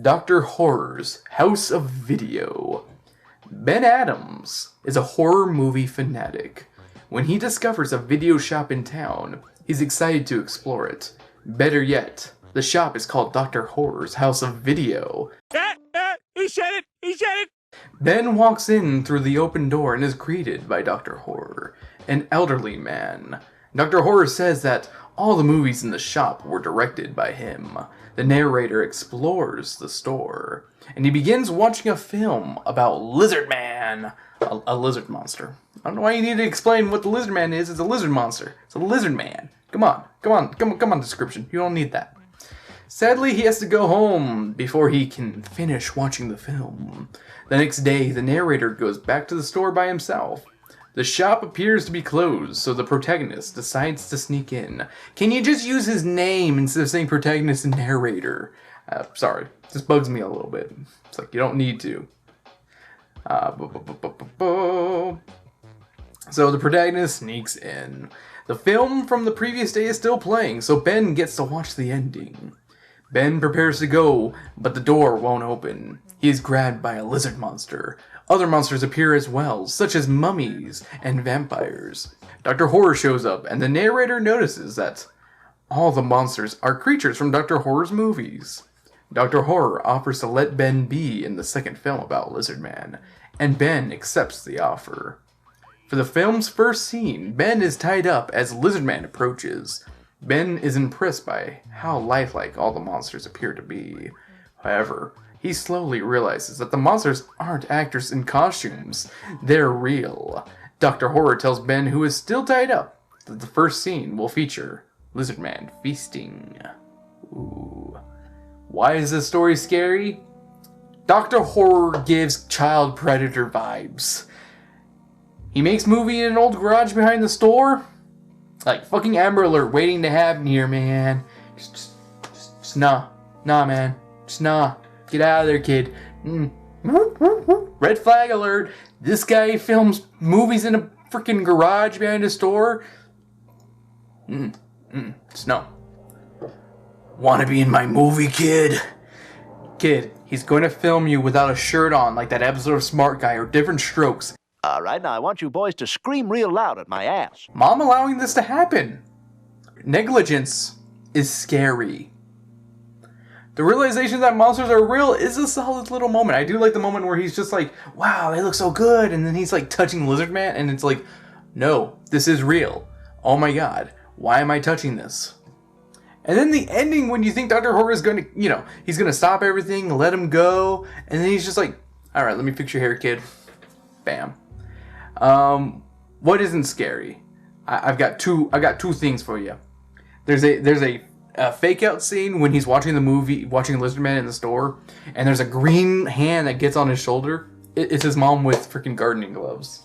Speaker 1: Dr. Horror's House of Video. Ben Adams is a horror movie fanatic. When he discovers a video shop in town, he's excited to explore it. Better yet, the shop is called Dr. Horror's House of Video.
Speaker 2: He said it!
Speaker 1: Ben walks in through the open door and is greeted by Dr. Horror, an elderly man. Dr. Horror says that all the movies in the shop were directed by him. The narrator explores the store, and he begins watching a film about Lizard Man, a lizard monster. I don't know why you need to explain what the Lizard Man is. It's a lizard monster. It's a lizard man. Come on, description. You don't need that. Sadly, he has to go home before he can finish watching the film. The next day, the narrator goes back to the store by himself. The shop appears to be closed, so the protagonist decides to sneak in. Can you just use his name instead of saying protagonist and narrator? Sorry, this bugs me a little bit. It's like, you don't need to. So the protagonist sneaks in. The film from the previous day is still playing, so Ben gets to watch the ending. Ben prepares to go, but the door won't open. He is grabbed by a lizard monster. Other monsters appear as well, such as mummies and vampires. Dr. Horror shows up, and the narrator notices that all the monsters are creatures from Dr. Horror's movies. Dr. Horror offers to let Ben be in the second film about Lizard Man, and Ben accepts the offer. For the film's first scene, Ben is tied up as Lizard Man approaches. Ben is impressed by how lifelike all the monsters appear to be. However, he slowly realizes that the monsters aren't actors in costumes. They're real. Dr. Horror tells Ben, who is still tied up, that the first scene will feature Lizard Man feasting. Ooh. Why is this story scary? Dr. Horror gives child predator vibes. He makes movie in an old garage behind the store? Like fucking Amber Alert waiting to happen here, man. Just nah. Nah, man. Just nah. Get out of there, kid. Red flag alert. This guy films movies in a freaking garage behind a store? Just no. Wanna be in my movie, kid? Kid, he's going to film you without a shirt on, like that episode of Smart Guy or Different Strokes.
Speaker 3: All right, now I want you boys to scream real loud at my ass.
Speaker 1: Mom allowing this to happen. Negligence is scary. The realization that monsters are real is a solid little moment. I do like the moment where he's just like, wow, they look so good. And then he's like touching Lizard Man. And it's like, no, this is real. Oh my God, why am I touching this? And then the ending when you think Dr. Horror is going to, he's going to stop everything, let him go. And then he's just like, all right, let me fix your hair, kid. Bam. What isn't scary? I've got two things for you. There's a fake out scene when he's watching the movie, watching Lizard Man in the store, and there's a green hand that gets on his shoulder. It's his mom with freaking gardening gloves.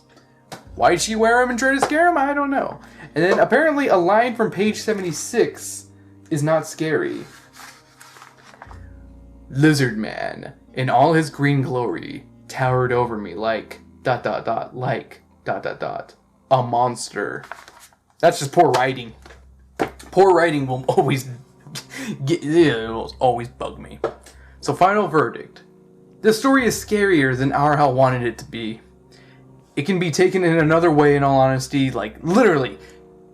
Speaker 1: Why'd she wear them and try to scare him? I don't know. And then apparently a line from page 76 is not scary. Lizard Man, in all his green glory, towered over me like ... a monster. That's just poor writing. Poor writing will always bug me. So final verdict. This story is scarier than R.L. wanted it to be. It can be taken in another way, in all honesty, like literally.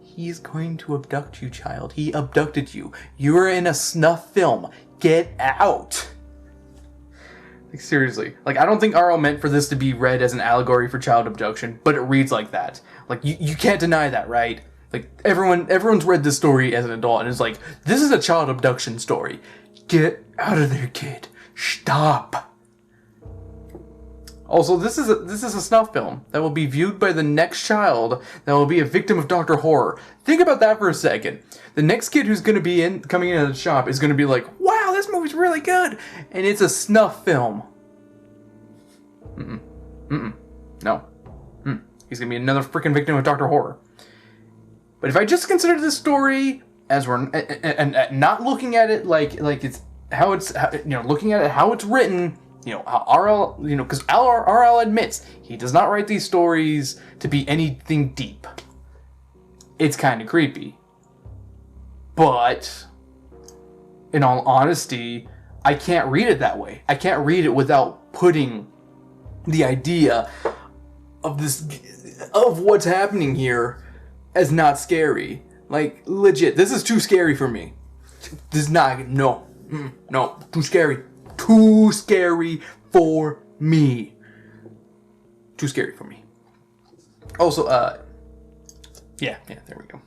Speaker 1: He's going to abduct you, child. He abducted you. You're in a snuff film. Get out. Like, seriously. Like, I don't think R.L. meant for this to be read as an allegory for child abduction, but it reads like that. Like, you can't deny that, right? Like, everyone's read this story as an adult, and it's like, this is a child abduction story. Get out of there, kid. Stop. Also, this is a snuff film that will be viewed by the next child that will be a victim of Dr. Horror. Think about that for a second. The next kid who's going to be coming into the shop is going to be like, wow, this movie's really good, and it's a snuff film. No. He's going to be another freaking victim of Dr. Horror. But if I just consider this story as and not looking at it like it's looking at it how it's written. R.L., because R.L. admits he does not write these stories to be anything deep. It's kind of creepy. But, in all honesty, I can't read it that way. I can't read it without putting the idea of what's happening here as not scary. Like, legit, this is too scary for me. This is not, no, too scary. Too scary for me. Too scary for me. Also, yeah, there we go.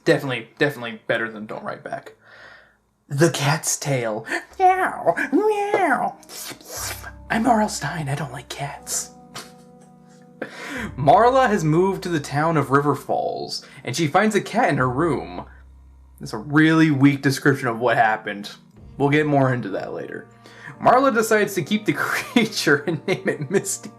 Speaker 1: Definitely better than Don't Write Back. The Cat's Tale. Meow, meow. I'm R.L. Stein. I don't like cats. Marla has moved to the town of River Falls, and she finds a cat in her room. It's a really weak description of what happened. We'll get more into that later. Marla decides to keep the creature and name it Misty.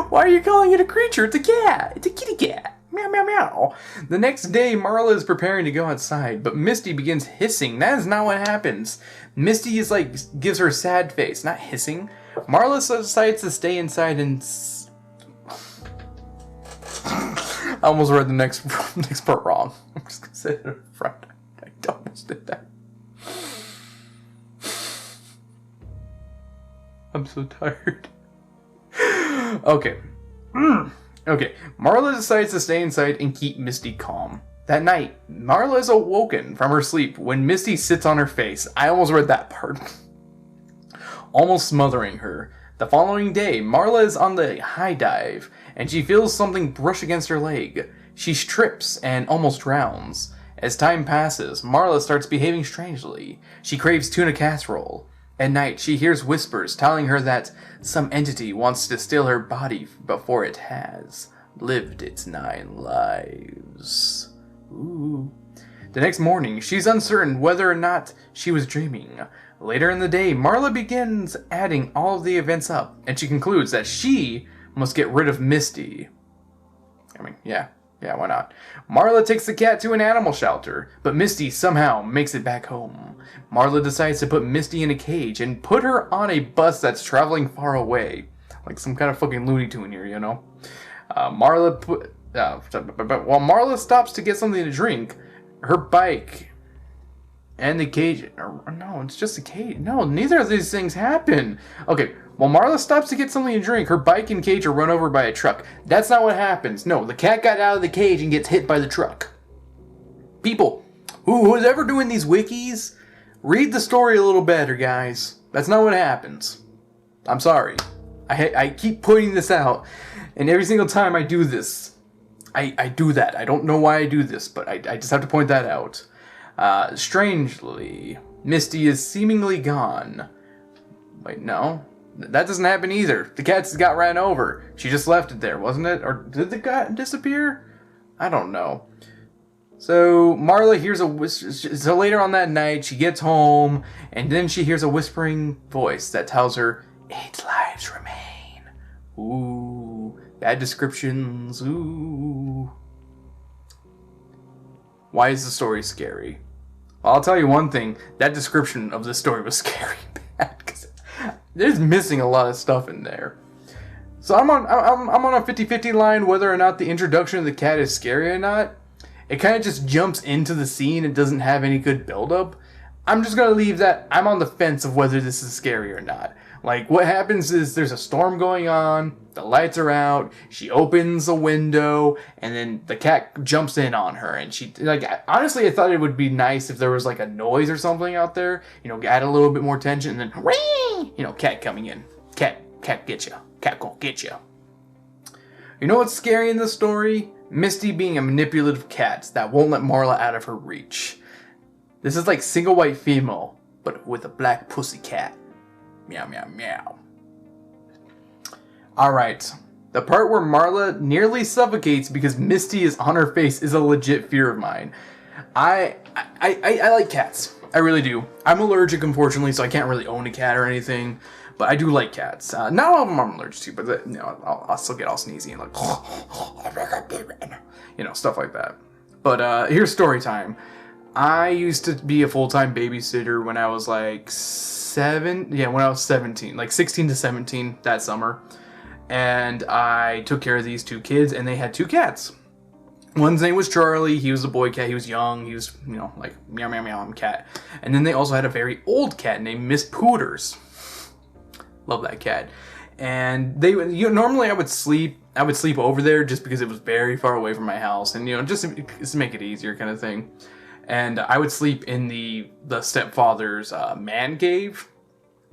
Speaker 1: Why are you calling it a creature? It's a cat. It's a kitty cat. Meow, meow, meow. The next day, Marla is preparing to go outside, but Misty begins hissing. That is not what happens. Misty is gives her a sad face, not hissing. Marla decides to stay inside and... I almost read the next part wrong. I'm just gonna say it in front. I almost did that. I'm so tired. Okay. Okay. Marla decides to stay inside and keep Misty calm. That night, Marla is awoken from her sleep when Misty sits on her face. I almost read that part. Almost smothering her. The following day, Marla is on the high dive, and she feels something brush against her leg. She trips and almost drowns. As time passes, Marla starts behaving strangely. She craves tuna casserole. At night, she hears whispers telling her that some entity wants to steal her body before it has lived its 9 lives. Ooh. The next morning, she's uncertain whether or not she was dreaming. Later in the day, Marla begins adding all of the events up, and she concludes that she must get rid of Misty. I mean, yeah, why not? Marla takes the cat to an animal shelter, but Misty somehow makes it back home. Marla decides to put Misty in a cage and put her on a bus that's traveling far away. Like some kind of fucking Looney Tune here, you know? While Marla stops to get something to drink, her bike and the cage... No, it's just a cage. No, neither of these things happen. Okay, while Marla stops to get something to drink, her bike and cage are run over by a truck. That's not what happens. No, the cat got out of the cage and gets hit by the truck. People, who's ever doing these wikis, read the story a little better, guys. That's not what happens. I'm sorry. I keep pointing this out, and every single time I do this, I do that. I don't know why I do this, but I just have to point that out. Strangely, Misty is seemingly gone. Wait, no. That doesn't happen either. The cat got ran over. She just left it there, wasn't it? Or did the cat disappear? I don't know. So Marla hears so later on that night, she gets home, and then she hears a whispering voice that tells her 8 lives remain. Ooh, bad descriptions. Ooh. Why is the story scary? Well, I'll tell you one thing. That description of this story was scary bad because there's missing a lot of stuff in there. So I'm on a 50-50 line whether or not the introduction of the cat is scary or not. It kind of just jumps into the scene and doesn't have any good build-up. I'm just going to leave that. I'm on the fence of whether this is scary or not. Like, what happens is there's a storm going on, the lights are out, she opens a window, and then the cat jumps in on her, and she, honestly, I thought it would be nice if there was, a noise or something out there, add a little bit more tension, and then, ring, cat coming in. Cat get you. Cat gonna get you. You know what's scary in this story? Misty being a manipulative cat that won't let Marla out of her reach. This is like single white female, but with a black pussy cat. Meow, meow, meow. Alright. The part where Marla nearly suffocates because Misty is on her face is a legit fear of mine. I like cats. I really do. I'm allergic, unfortunately, so I can't really own a cat or anything. But I do like cats. Not all of them I'm allergic to, but I'll still get all sneezy and stuff like that. But here's story time. I used to be a full-time babysitter when I was when I was 17, 16 to 17 that summer. And I took care of these 2 kids, and they had 2 cats. One's name was Charlie. He was a boy cat. He was young. He was, meow, meow, meow, I'm cat. And then they also had a very old cat named Miss Pooters. Love that cat. And normally I would sleep over there just because it was very far away from my house, and just to make it easier kind of thing. And I would sleep in the stepfather's man cave.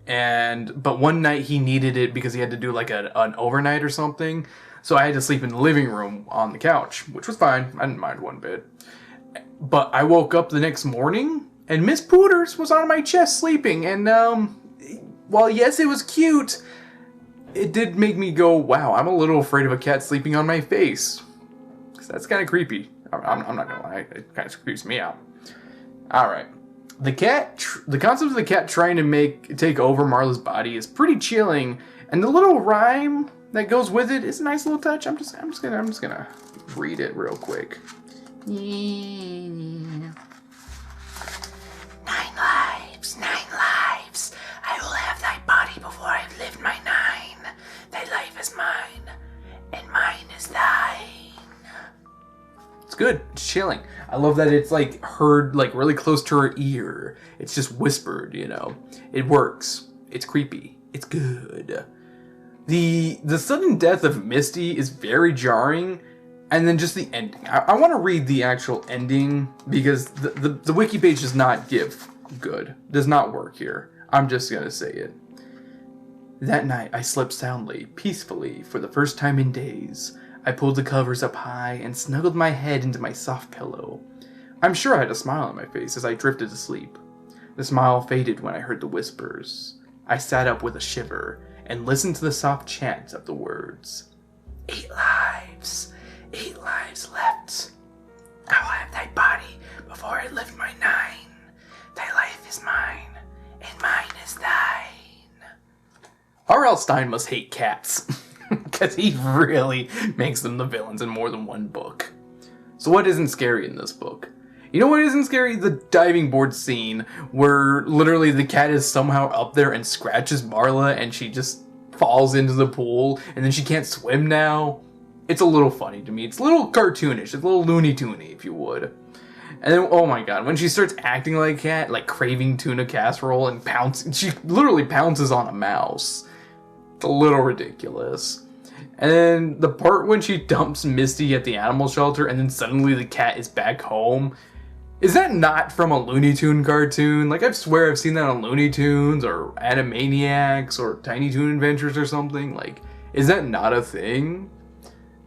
Speaker 1: But one night he needed it because he had to do an overnight or something. So I had to sleep in the living room on the couch, which was fine. I didn't mind one bit. But I woke up the next morning, and Miss Pooters was on my chest sleeping, and, while yes, it was cute, it did make me go, wow, I'm a little afraid of a cat sleeping on my face. 'Cause that's kind of creepy. I'm not gonna lie, it kind of creeps me out. Alright. The concept of the cat trying to take over Marla's body is pretty chilling, and the little rhyme that goes with it is a nice little touch. I'm just gonna read it real quick. 9 lives, 9 lives. I will have thy body before I've lived my 9. Thy life is mine, and mine is thine. It's good. It's chilling. I love that it's like heard like really close to her ear. It's just whispered, you know. It works. It's creepy. It's good. The sudden death of Misty is very jarring, and then just the ending. I want to read the actual ending because the wiki page does not give good. Does not work here. I'm just gonna say it. That night I slept soundly, peacefully, for the first time in days. I pulled the covers up high and snuggled my head into my soft pillow. I'm sure I had a smile on my face as I drifted to sleep. The smile faded when I heard the whispers. I sat up with a shiver and listened to the soft chant of the words. 8 lives. 8 lives left. I will have thy body before I lift my 9. Thy life is mine, and mine is thine. R.L. Stine must hate cats, because he really makes them the villains in more than one book. So what isn't scary in this book? You know what isn't scary? The diving board scene, where literally the cat is somehow up there and scratches Marla, and she just falls into the pool, and then she can't swim now. It's a little funny to me. It's a little cartoonish. It's a little Looney Toony, if you would. And then, oh my god, when she starts acting like a cat, like craving tuna casserole and she literally pounces on a mouse. It's a little ridiculous. And then the part when she dumps Misty at the animal shelter and then suddenly the cat is back home. Is that not from a Looney Tune cartoon? Like, I swear I've seen that on Looney Tunes or Animaniacs or Tiny Toon Adventures or something. Like, is that not a thing?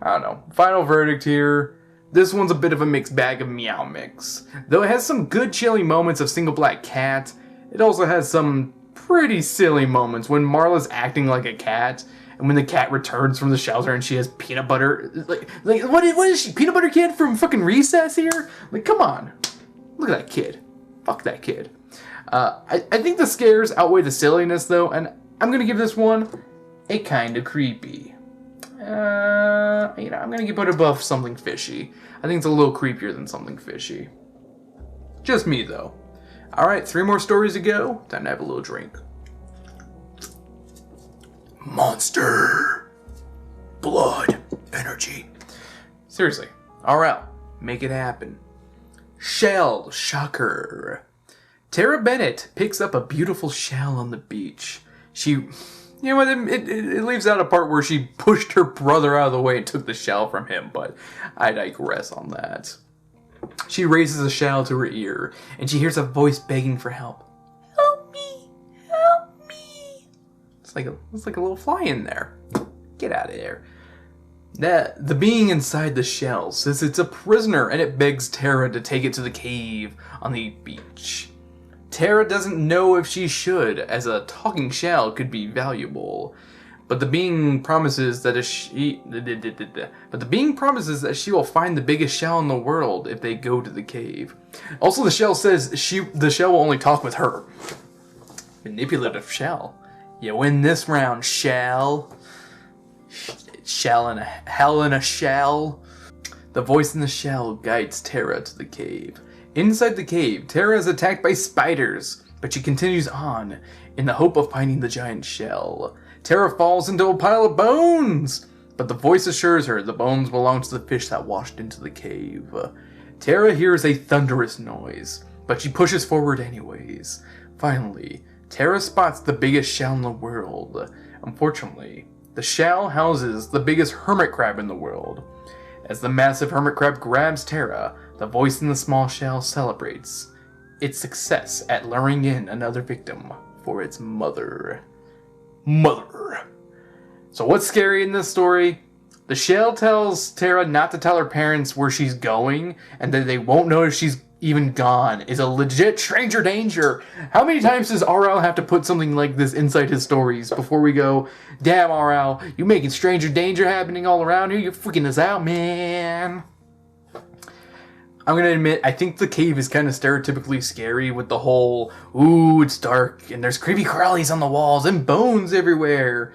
Speaker 1: I don't know. Final verdict here. This one's a bit of a mixed bag of meow mix. Though it has some good chilly moments of single black cat, it also has some pretty silly moments when Marla's acting like a cat, and when the cat returns from the shelter and she has peanut butter. Like what is she? Peanut Butter Kid from fucking Recess here? Like, come on. Look at that kid. Fuck that kid. I think the scares outweigh the silliness, though, and I'm gonna give this one a kind of creepy. I'm gonna give it above Something Fishy. I think it's a little creepier than Something Fishy. Just me, though. Alright, 3 more stories to go. Time to have a little drink. Monster. Blood. Energy. Seriously. Alright, make it happen. Shell shocker. Tara Bennett picks up a beautiful shell on the beach. You know what, it leaves out a part where she pushed her brother out of the way and took the shell from him, but I digress on that. She raises a shell to her ear, and she hears a voice begging for help. Help me! Help me! It's like a little fly in there. Get out of there. The being inside the shell says it's a prisoner, and it begs Tara to take it to the cave on the beach. Tara doesn't know if she should, as a talking shell could be valuable. But the being promises that she will find the biggest shell in the world if they go to the cave. Also, the shell says the shell will only talk with her. Manipulative shell. You win this round, shell. Shell in a hell in a shell. The voice in the shell guides Tara to the cave. Inside the cave, Tara is attacked by spiders, but she continues on in the hope of finding the giant shell. Tara falls into a pile of bones, but the voice assures her the bones belong to the fish that washed into the cave. Tara hears a thunderous noise, but she pushes forward anyways. Finally, Tara spots the biggest shell in the world. Unfortunately, the shell houses the biggest hermit crab in the world. As the massive hermit crab grabs Tara, the voice in the small shell celebrates its success at luring in another victim for its mother. So what's scary in this story? The shell tells Tara not to tell her parents where she's going, and that they won't notice she's even gone, is a legit stranger danger. How many times does RL have to put something like this inside his stories before we go, damn RL, you making stranger danger happening all around here? You're freaking us out, man. I'm gonna admit, I think the cave is kind of stereotypically scary with the whole, ooh, it's dark, and there's creepy crawlies on the walls, and bones everywhere.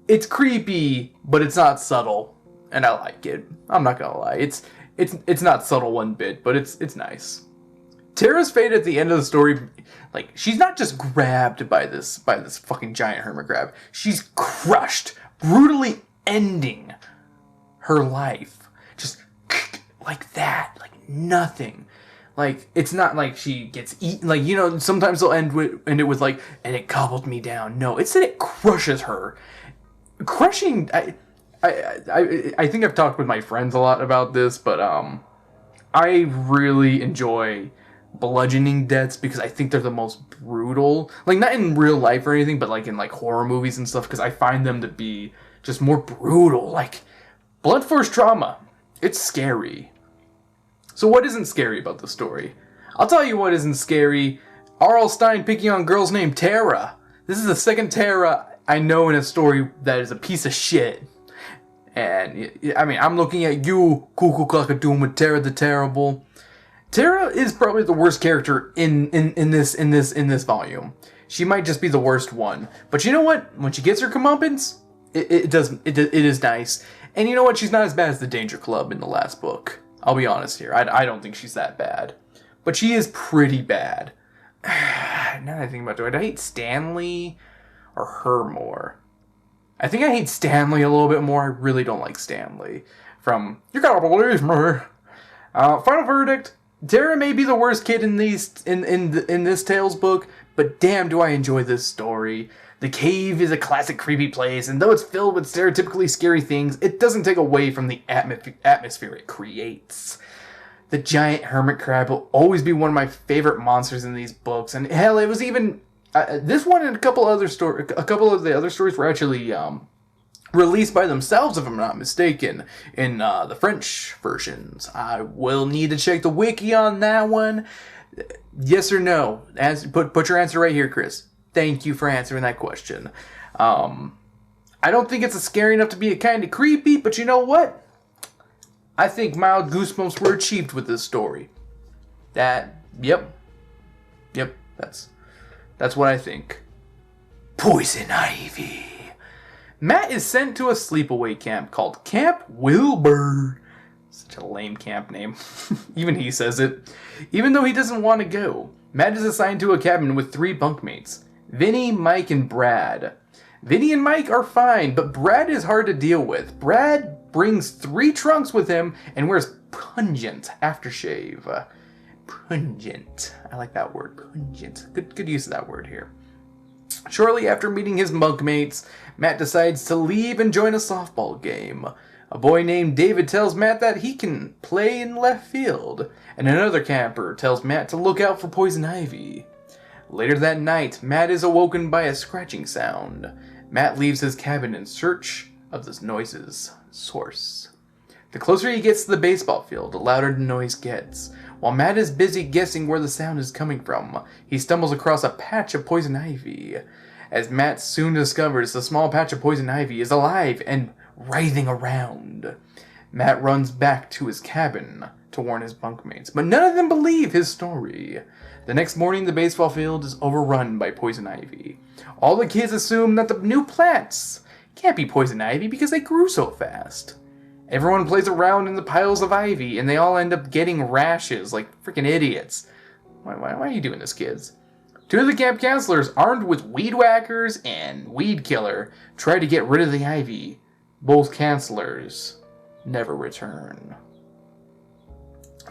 Speaker 1: It's creepy, but it's not subtle, and I like it. I'm not gonna lie, it's not subtle one bit, but it's nice. Tara's fate at the end of the story, like, she's not just grabbed by this fucking giant hermit crab. She's crushed, brutally ending her life, just like that, like nothing. Like, it's not like she gets eaten. Like, you know, sometimes they'll end it with like, and it gobbled me down. No, it's that it crushes her. Crushing. I think I've talked with my friends a lot about this, but I really enjoy bludgeoning deaths because I think they're the most brutal. Like, not in real life or anything, but like in like horror movies and stuff, because I find them to be just more brutal. Like, blunt force trauma. It's scary. So what isn't scary about the story? I'll tell you what isn't scary. R.L. Stine picking on girls named Tara. This is the second Tara I know in a story that is a piece of shit. And, I mean, I'm looking at you, Cuckoo Clackadoon with Tara the Terrible. Tara is probably the worst character in this volume. She might just be the worst one. But you know what? When she gets her comeuppance, it is nice. And you know what? She's not as bad as the Danger Club in the last book. I'll be honest here. I don't think she's that bad. But she is pretty bad. Now that I think about it, do I hate Stanley or her more? I think I hate Stanley a little bit more. I really don't like Stanley. From You Gotta Believe Me. Final verdict. Tara may be the worst kid in this Tales book, but damn do I enjoy this story. The cave is a classic creepy place, and though it's filled with stereotypically scary things, it doesn't take away from the atmosphere it creates. The giant hermit crab will always be one of my favorite monsters in these books, and hell, it was even this one and a couple of the other stories were actually released by themselves, if I'm not mistaken, in the French versions. I will need to check the wiki on that one. Yes or no? Put your answer right here, Chris. Thank you for answering that question. I don't think it's scary enough to be kind of creepy, but you know what? I think mild goosebumps were achieved with this story. Yep, that's what I think. Poison Ivy. Matt is sent to a sleepaway camp called Camp Wilbur. Such a lame camp name. Even he says it. Even though he doesn't want to go, Matt is assigned to a cabin with 3 bunkmates. Vinny, Mike, and Brad. Vinny and Mike are fine, but Brad is hard to deal with. Brad brings 3 trunks with him and wears pungent aftershave. Pungent. I like that word, pungent. Good use of that word here. Shortly after meeting his bunkmates, Matt decides to leave and join a softball game. A boy named David tells Matt that he can play in left field, and another camper tells Matt to look out for poison ivy. Later that night, Matt is awoken by a scratching sound. Matt leaves his cabin in search of this noise's source. The closer he gets to the baseball field, the louder the noise gets. While Matt is busy guessing where the sound is coming from, he stumbles across a patch of poison ivy. As Matt soon discovers, the small patch of poison ivy is alive and writhing around. Matt runs back to his cabin to warn his bunkmates, but none of them believe his story. The next morning, the baseball field is overrun by poison ivy. All the kids assume that the new plants can't be poison ivy because they grew so fast. Everyone plays around in the piles of ivy, and they all end up getting rashes like freaking idiots. Why are you doing this, kids? 2 of the camp counselors, armed with weed whackers and weed killer, try to get rid of the ivy. Both counselors never return.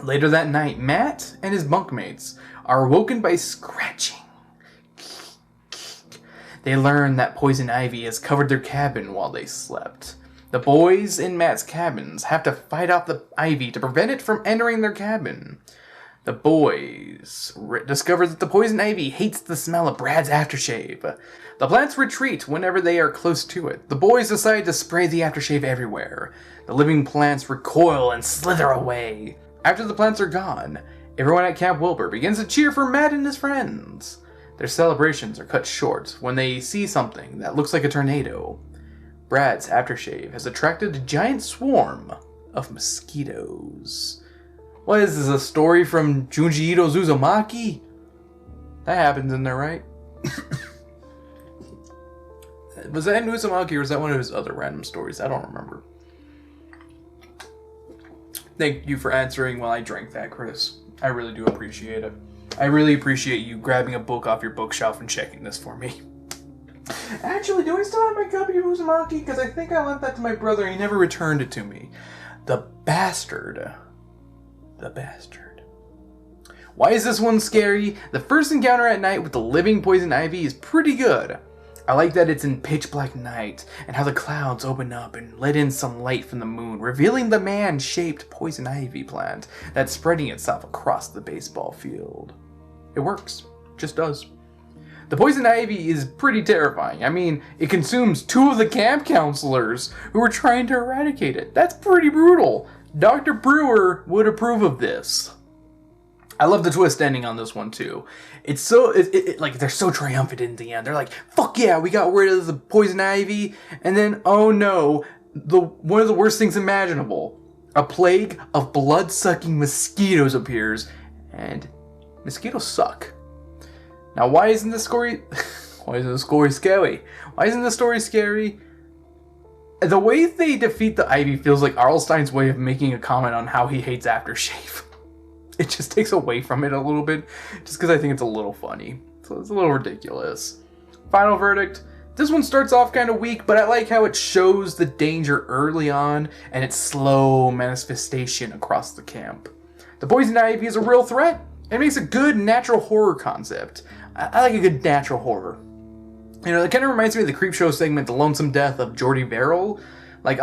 Speaker 1: Later that night, Matt and his bunkmates are awoken by scratching. They learn that poison ivy has covered their cabin while they slept. The boys in Matt's cabins have to fight off the ivy to prevent it from entering their cabin. The boys discover that the poison ivy hates the smell of Brad's aftershave. The plants retreat whenever they are close to it. The boys decide to spray the aftershave everywhere. The living plants recoil and slither away. After the plants are gone, everyone at Camp Wilbur begins to cheer for Matt and his friends. Their celebrations are cut short when they see something that looks like a tornado. Brad's aftershave has attracted a giant swarm of mosquitoes. What is this, a story from Junji Ito's Uzumaki? That happens in there, right? Was that in Uzumaki or was that one of his other random stories? I don't remember. Thank you for answering while I drank that, Chris. I really do appreciate it. I really appreciate you grabbing a book off your bookshelf and checking this for me. Actually, do I still have my copy of Uzumaki? Because I think I lent that to my brother and he never returned it to me. The bastard. The bastard. Why is this one scary? The first encounter at night with the living poison ivy is pretty good. I like that it's in pitch black night, and how the clouds open up and let in some light from the moon, revealing the man-shaped poison ivy plant that's spreading itself across the baseball field. It works. Just does. The poison ivy is pretty terrifying. I mean, it consumes 2 of the camp counselors who were trying to eradicate it. That's pretty brutal. Dr. Brewer would approve of this. I love the twist ending on this one too. It's so, like, they're so triumphant in the end. They're like, fuck yeah, we got rid of the poison ivy. And then, oh no, one of the worst things imaginable. A plague of blood-sucking mosquitoes appears, and mosquitoes suck. Now, why isn't this story scary? Why isn't this story scary? The way they defeat the ivy feels like Arlstein's way of making a comment on how he hates aftershave. It just takes away from it a little bit, just because I think it's a little funny. So it's a little ridiculous. Final verdict. This one starts off kind of weak, but I like how it shows the danger early on and its slow manifestation across the camp. The poison ivy is a real threat. It makes a good natural horror concept. I like a good natural horror. You know, it kind of reminds me of the Creepshow segment, The Lonesome Death of Jordy Verrill. Like,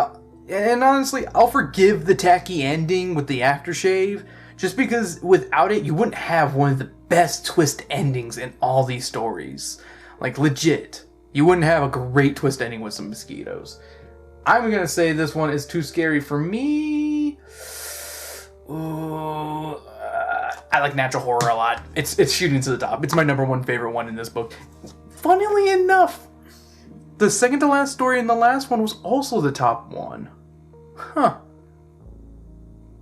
Speaker 1: and honestly, I'll forgive the tacky ending with the aftershave, just because without it, you wouldn't have one of the best twist endings in all these stories. Like, legit. You wouldn't have a great twist ending with some mosquitoes. I'm gonna say this one is too scary for me. Ooh, I like natural horror a lot. It's shooting to the top. It's my number 1 favorite one in this book. Funnily enough, the second to last story in the last one was also the top one. Huh.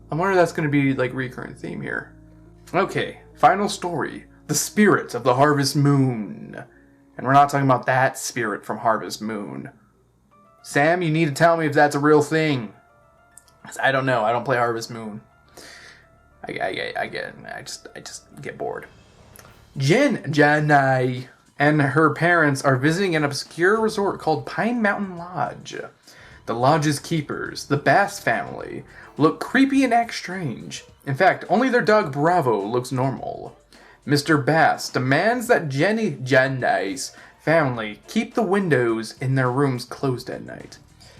Speaker 1: I wonder if that's going to be like recurrent theme here. Okay, final story. The Spirit of the Harvest Moon. And we're not talking about that spirit from Harvest Moon. Sam, you need to tell me if that's a real thing. 'Cause I don't know. I don't play Harvest Moon. I just get bored. Jenny and her parents are visiting an obscure resort called Pine Mountain Lodge. The lodge's keepers, the Bass family, look creepy and act strange. In fact, only their dog Bravo looks normal. Mr. Bass demands that Jenny's family keep the windows in their rooms closed at night.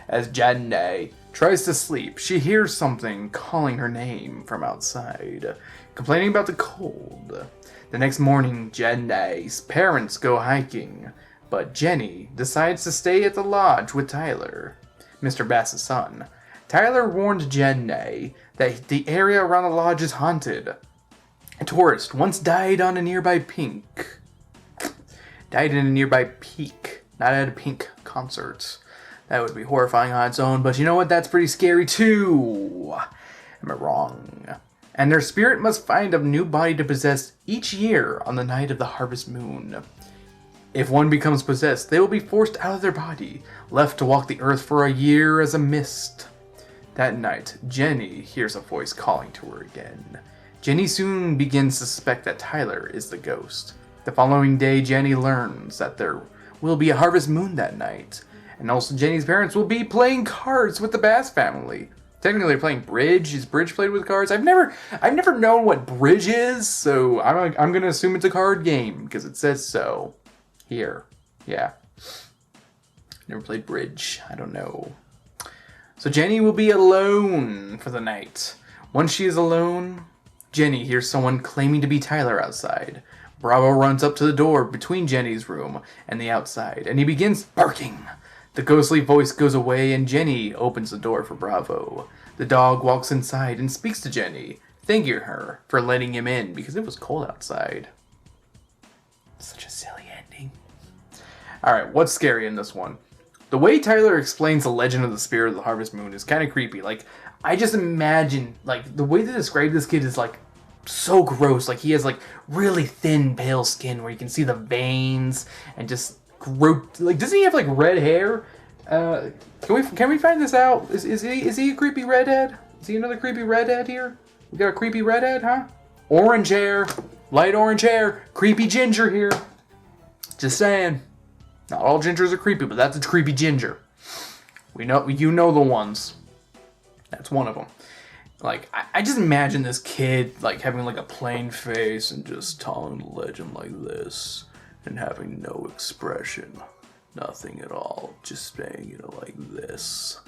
Speaker 1: As Jenny tries to sleep, she hears something calling her name from outside, complaining about the cold. The next morning, Jenny's parents go hiking, but Jenny decides to stay at the lodge with Tyler, Mr. Bass's son. Tyler warned Jenny that the area around the lodge is haunted. A tourist once died in a nearby peak, not at a Pink concert. That would be horrifying on its own, but you know what? That's pretty scary too. Am I wrong? And their spirit must find a new body to possess each year on the night of the harvest moon. If one becomes possessed, they will be forced out of their body, left to walk the earth for a year as a mist. That night, Jenny hears a voice calling to her again. Jenny soon begins to suspect that Tyler is the ghost. The following day, Jenny learns that there will be a harvest moon that night, and also Jenny's parents will be playing cards with the Bass family. Technically, they're playing bridge. Is bridge played with cards? I've never known what bridge is, so I'm gonna assume it's a card game because it says so here. Yeah. Never played bridge. I don't know. So Jenny will be alone for the night. Once she is alone, Jenny hears someone claiming to be Tyler outside. Bravo runs up to the door between Jenny's room and the outside, and he begins barking. The ghostly voice goes away, and Jenny opens the door for Bravo. The dog walks inside and speaks to Jenny, thanking her for letting him in because it was cold outside. Such a silly ending. Alright, what's scary in this one? The way Tyler explains the legend of the spirit of the harvest moon is kind of creepy. Like, I just imagine, like, the way they describe this kid is, like, so gross. Like, he has, like, really thin, pale skin where you can see the veins and just like, doesn't he have, like, red hair? Can we find this out? Is he a creepy redhead? Is he another creepy redhead here? We got a creepy redhead, huh? Orange hair, light orange hair, creepy ginger here. Just saying. Not all gingers are creepy, but that's a creepy ginger. You know the ones. That's one of them. Like, I just imagine this kid, like, having, like, a plain face and just telling the legend like this and having no expression. Nothing at all. Just saying it like this.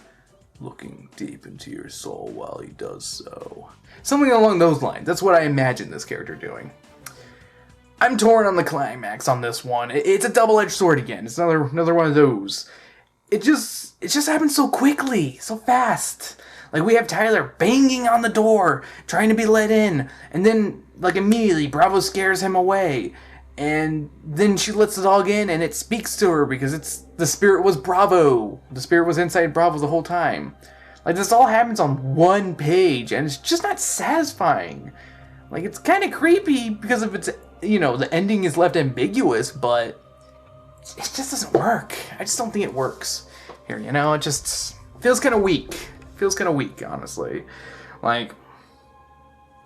Speaker 1: Looking deep into your soul while he does so. Something along those lines. That's what I imagine this character doing. I'm torn on the climax on this one. It's a double-edged sword again. It's another one of those. It just happens so quickly, so fast. Like, we have Tyler banging on the door, trying to be let in, and then, like, immediately, Bravo scares him away. And then she lets the dog in, and it speaks to her because the spirit was Bravo. The spirit was inside Bravo the whole time. Like, this all happens on one page, and it's just not satisfying. Like, it's kind of creepy because of its, the ending is left ambiguous, but it just doesn't work. I just don't think it works here, it just feels kind of weak. Feels kind of weak, honestly. Like,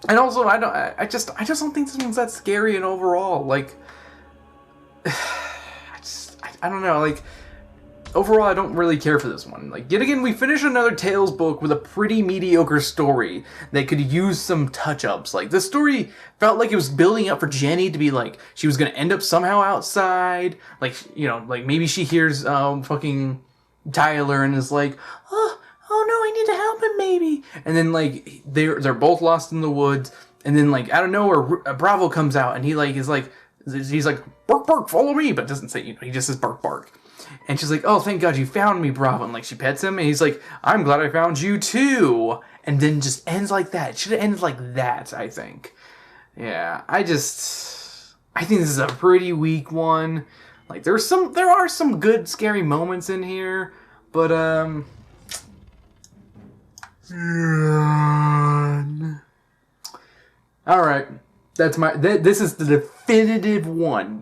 Speaker 1: and also, I just don't think this one's that scary and overall, like, I don't know, like, overall, I don't really care for this one. Like, yet again, we finished another Tales book with a pretty mediocre story that could use some touch-ups. Like, this story felt like it was building up for Jenny to be, like, she was gonna end up somehow outside, like, like, maybe she hears, fucking Tyler and is like, oh no, I need to help him maybe. And then, like, they're both lost in the woods, and then, like, out of nowhere, Bravo comes out, and he's like, bark, bark, follow me, but doesn't say, he just says bark, bark. And she's like, oh, thank God you found me, Bravo. And, like, she pets him, and he's like, I'm glad I found you, too. And then just ends like that. It should have ended like that, I think. Yeah, I think this is a pretty weak one. Like, there are some good, scary moments in here, but, Alright, this is the definitive one.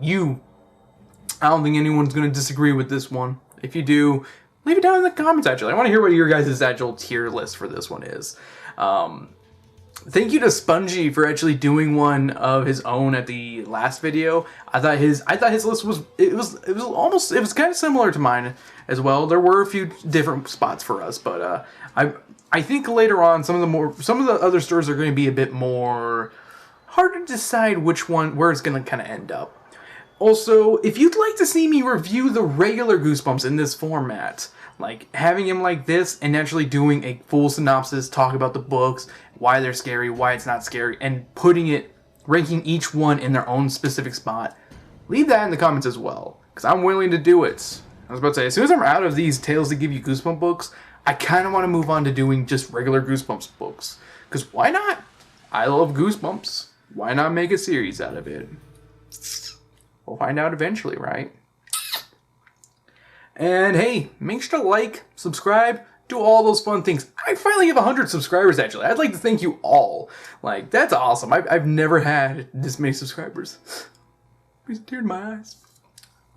Speaker 1: I don't think anyone's going to disagree with this one. If you do, leave it down in the comments, actually. I want to hear what your guys' actual tier list for this one is. Thank you to Spongy for actually doing one of his own at the last video. I thought his list was kind of similar to mine as well. There were a few different spots for us, but I think later on some of the other stories are going to be a bit more hard to decide where it's going to kind of end up. Also, if you'd like to see me review the regular Goosebumps in this format, like having him like this and actually doing a full synopsis, talk about the books, why they're scary, why it's not scary, and ranking each one in their own specific spot, leave that in the comments as well, because I'm willing to do it. I was about to say, as soon as I'm out of these Tales to Give You Goosebumps books, I kind of want to move on to doing just regular Goosebumps books, because why not? I love Goosebumps. Why not make a series out of it? We'll find out eventually, right? And hey, make sure to like, subscribe, do all those fun things. I finally have 100 subscribers, actually. I'd like to thank you all. Like, that's awesome. I've never had this many subscribers. Brings a tear to my eyes.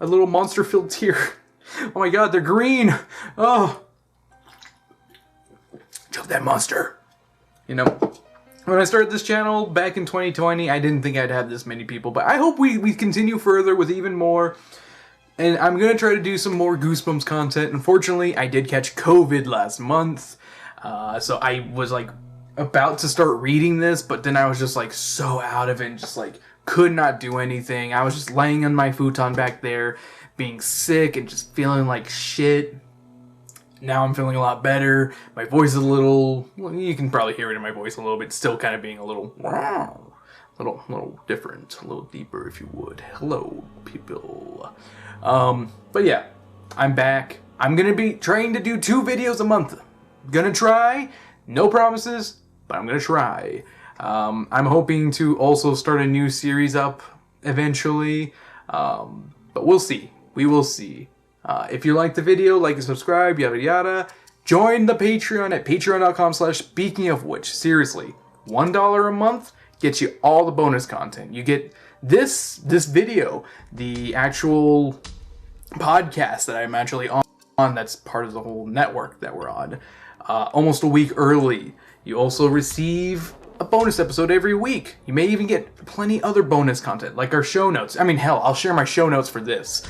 Speaker 1: A little monster-filled tear. Oh my God, they're green. Oh. Choke that monster. When I started this channel back in 2020, I didn't think I'd have this many people, but I hope we continue further with even more. And I'm going to try to do some more Goosebumps content. Unfortunately, I did catch COVID last month, so I was like about to start reading this, but then I was just like so out of it and just like could not do anything. I was just laying on my futon back there, being sick and just feeling like shit. now I'm feeling a lot better. My voice is a little, well, you can probably hear it in my voice a little bit, still kind of being a little different, a little deeper, if you would. Hello, people. But yeah, I'm back. I'm gonna be trying to do 2 videos a month. Gonna try. No promises, but I'm gonna try. I'm hoping to also start a new series up eventually, but we'll see. We will see. If you like the video, like and subscribe, yada yada. Join the Patreon at patreon.com/speakingofwhich. Seriously, $1 a month gets you all the bonus content. You get this video, the actual podcast that I'm actually on, that's part of the whole network that we're on, almost a week early. You also receive a bonus episode every week. You may even get plenty other bonus content, like our show notes. I mean, hell, I'll share my show notes for this,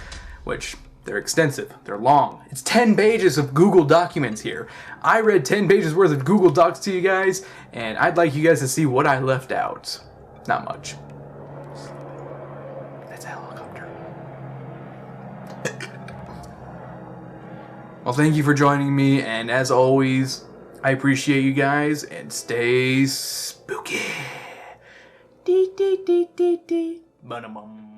Speaker 1: which they're extensive, they're long. It's 10 pages of Google documents here. I read 10 pages worth of Google Docs to you guys, and I'd like you guys to see what I left out. Not much. That's a helicopter. Well, thank you for joining me, and as always, I appreciate you guys, and stay spooky. Dee dee dee dee dee. Ba-dum-bum.